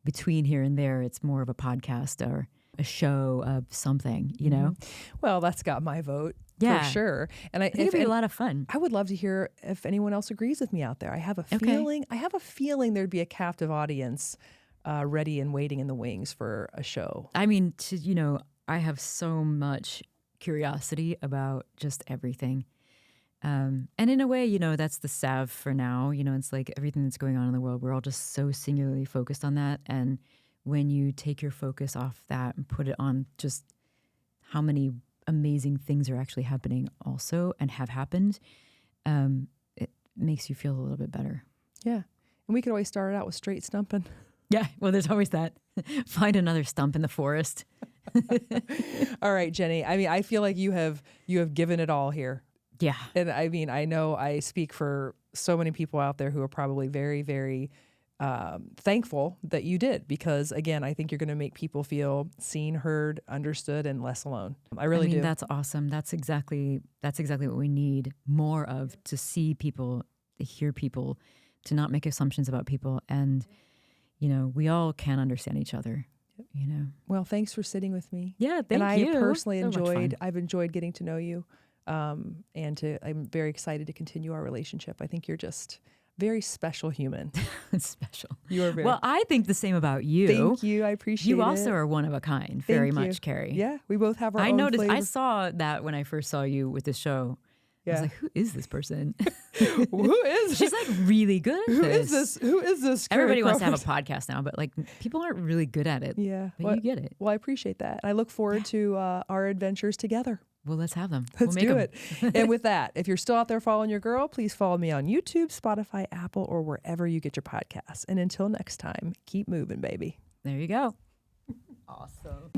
between here and there, it's more of a podcast or a show, of something, you know? Well, that's got my vote Yeah. for sure. And I think it'd be a lot of fun. I would love to hear if anyone else agrees with me out there. I have a feeling there'd be a captive audience ready and waiting in the wings for a show. I mean, I have so much curiosity about just everything. And in a way, that's the salve for now. It's like everything that's going on in the world, we're all just so singularly focused on that. And when you take your focus off that and put it on just how many amazing things are actually happening also and have happened, it makes you feel a little bit better. Yeah. And we could always start it out with straight stumping. Yeah. Well, there's always that. Find another stump in the forest. All right, Jeni. I mean, I feel like you have given it all here. Yeah. And I mean, I know I speak for so many people out there who are probably very, very thankful that you did, because again, I think you're going to make people feel seen, heard, understood, and less alone. I really do. That's awesome. That's exactly what we need more of, to see people, to hear people, to not make assumptions about people. And, we all can understand each other, Well, thanks for sitting with me. Yeah, thank you. And I personally I've enjoyed getting to know you. I'm very excited to continue our relationship. I think you're just very special human. Special. You are very well. I think the same about you. Thank you. I appreciate it. You also are one of a kind. Very much, Carrie. Yeah, we both have our own I noticed. flavor. I saw that when I first saw you with the show. Yeah. I was like, who is this person? Who is? She's like really good at Who this. is this? Who is this? Everybody wants to have a podcast now, but like people aren't really good at it. Yeah, but you get it. Well, I appreciate that. I look forward to our adventures together. Well, let's have them. Let's we'll make do it. And with that, if you're still out there following your girl, please follow me on YouTube, Spotify, Apple, or wherever you get your podcasts. And until next time, keep moving, baby. There you go. Awesome.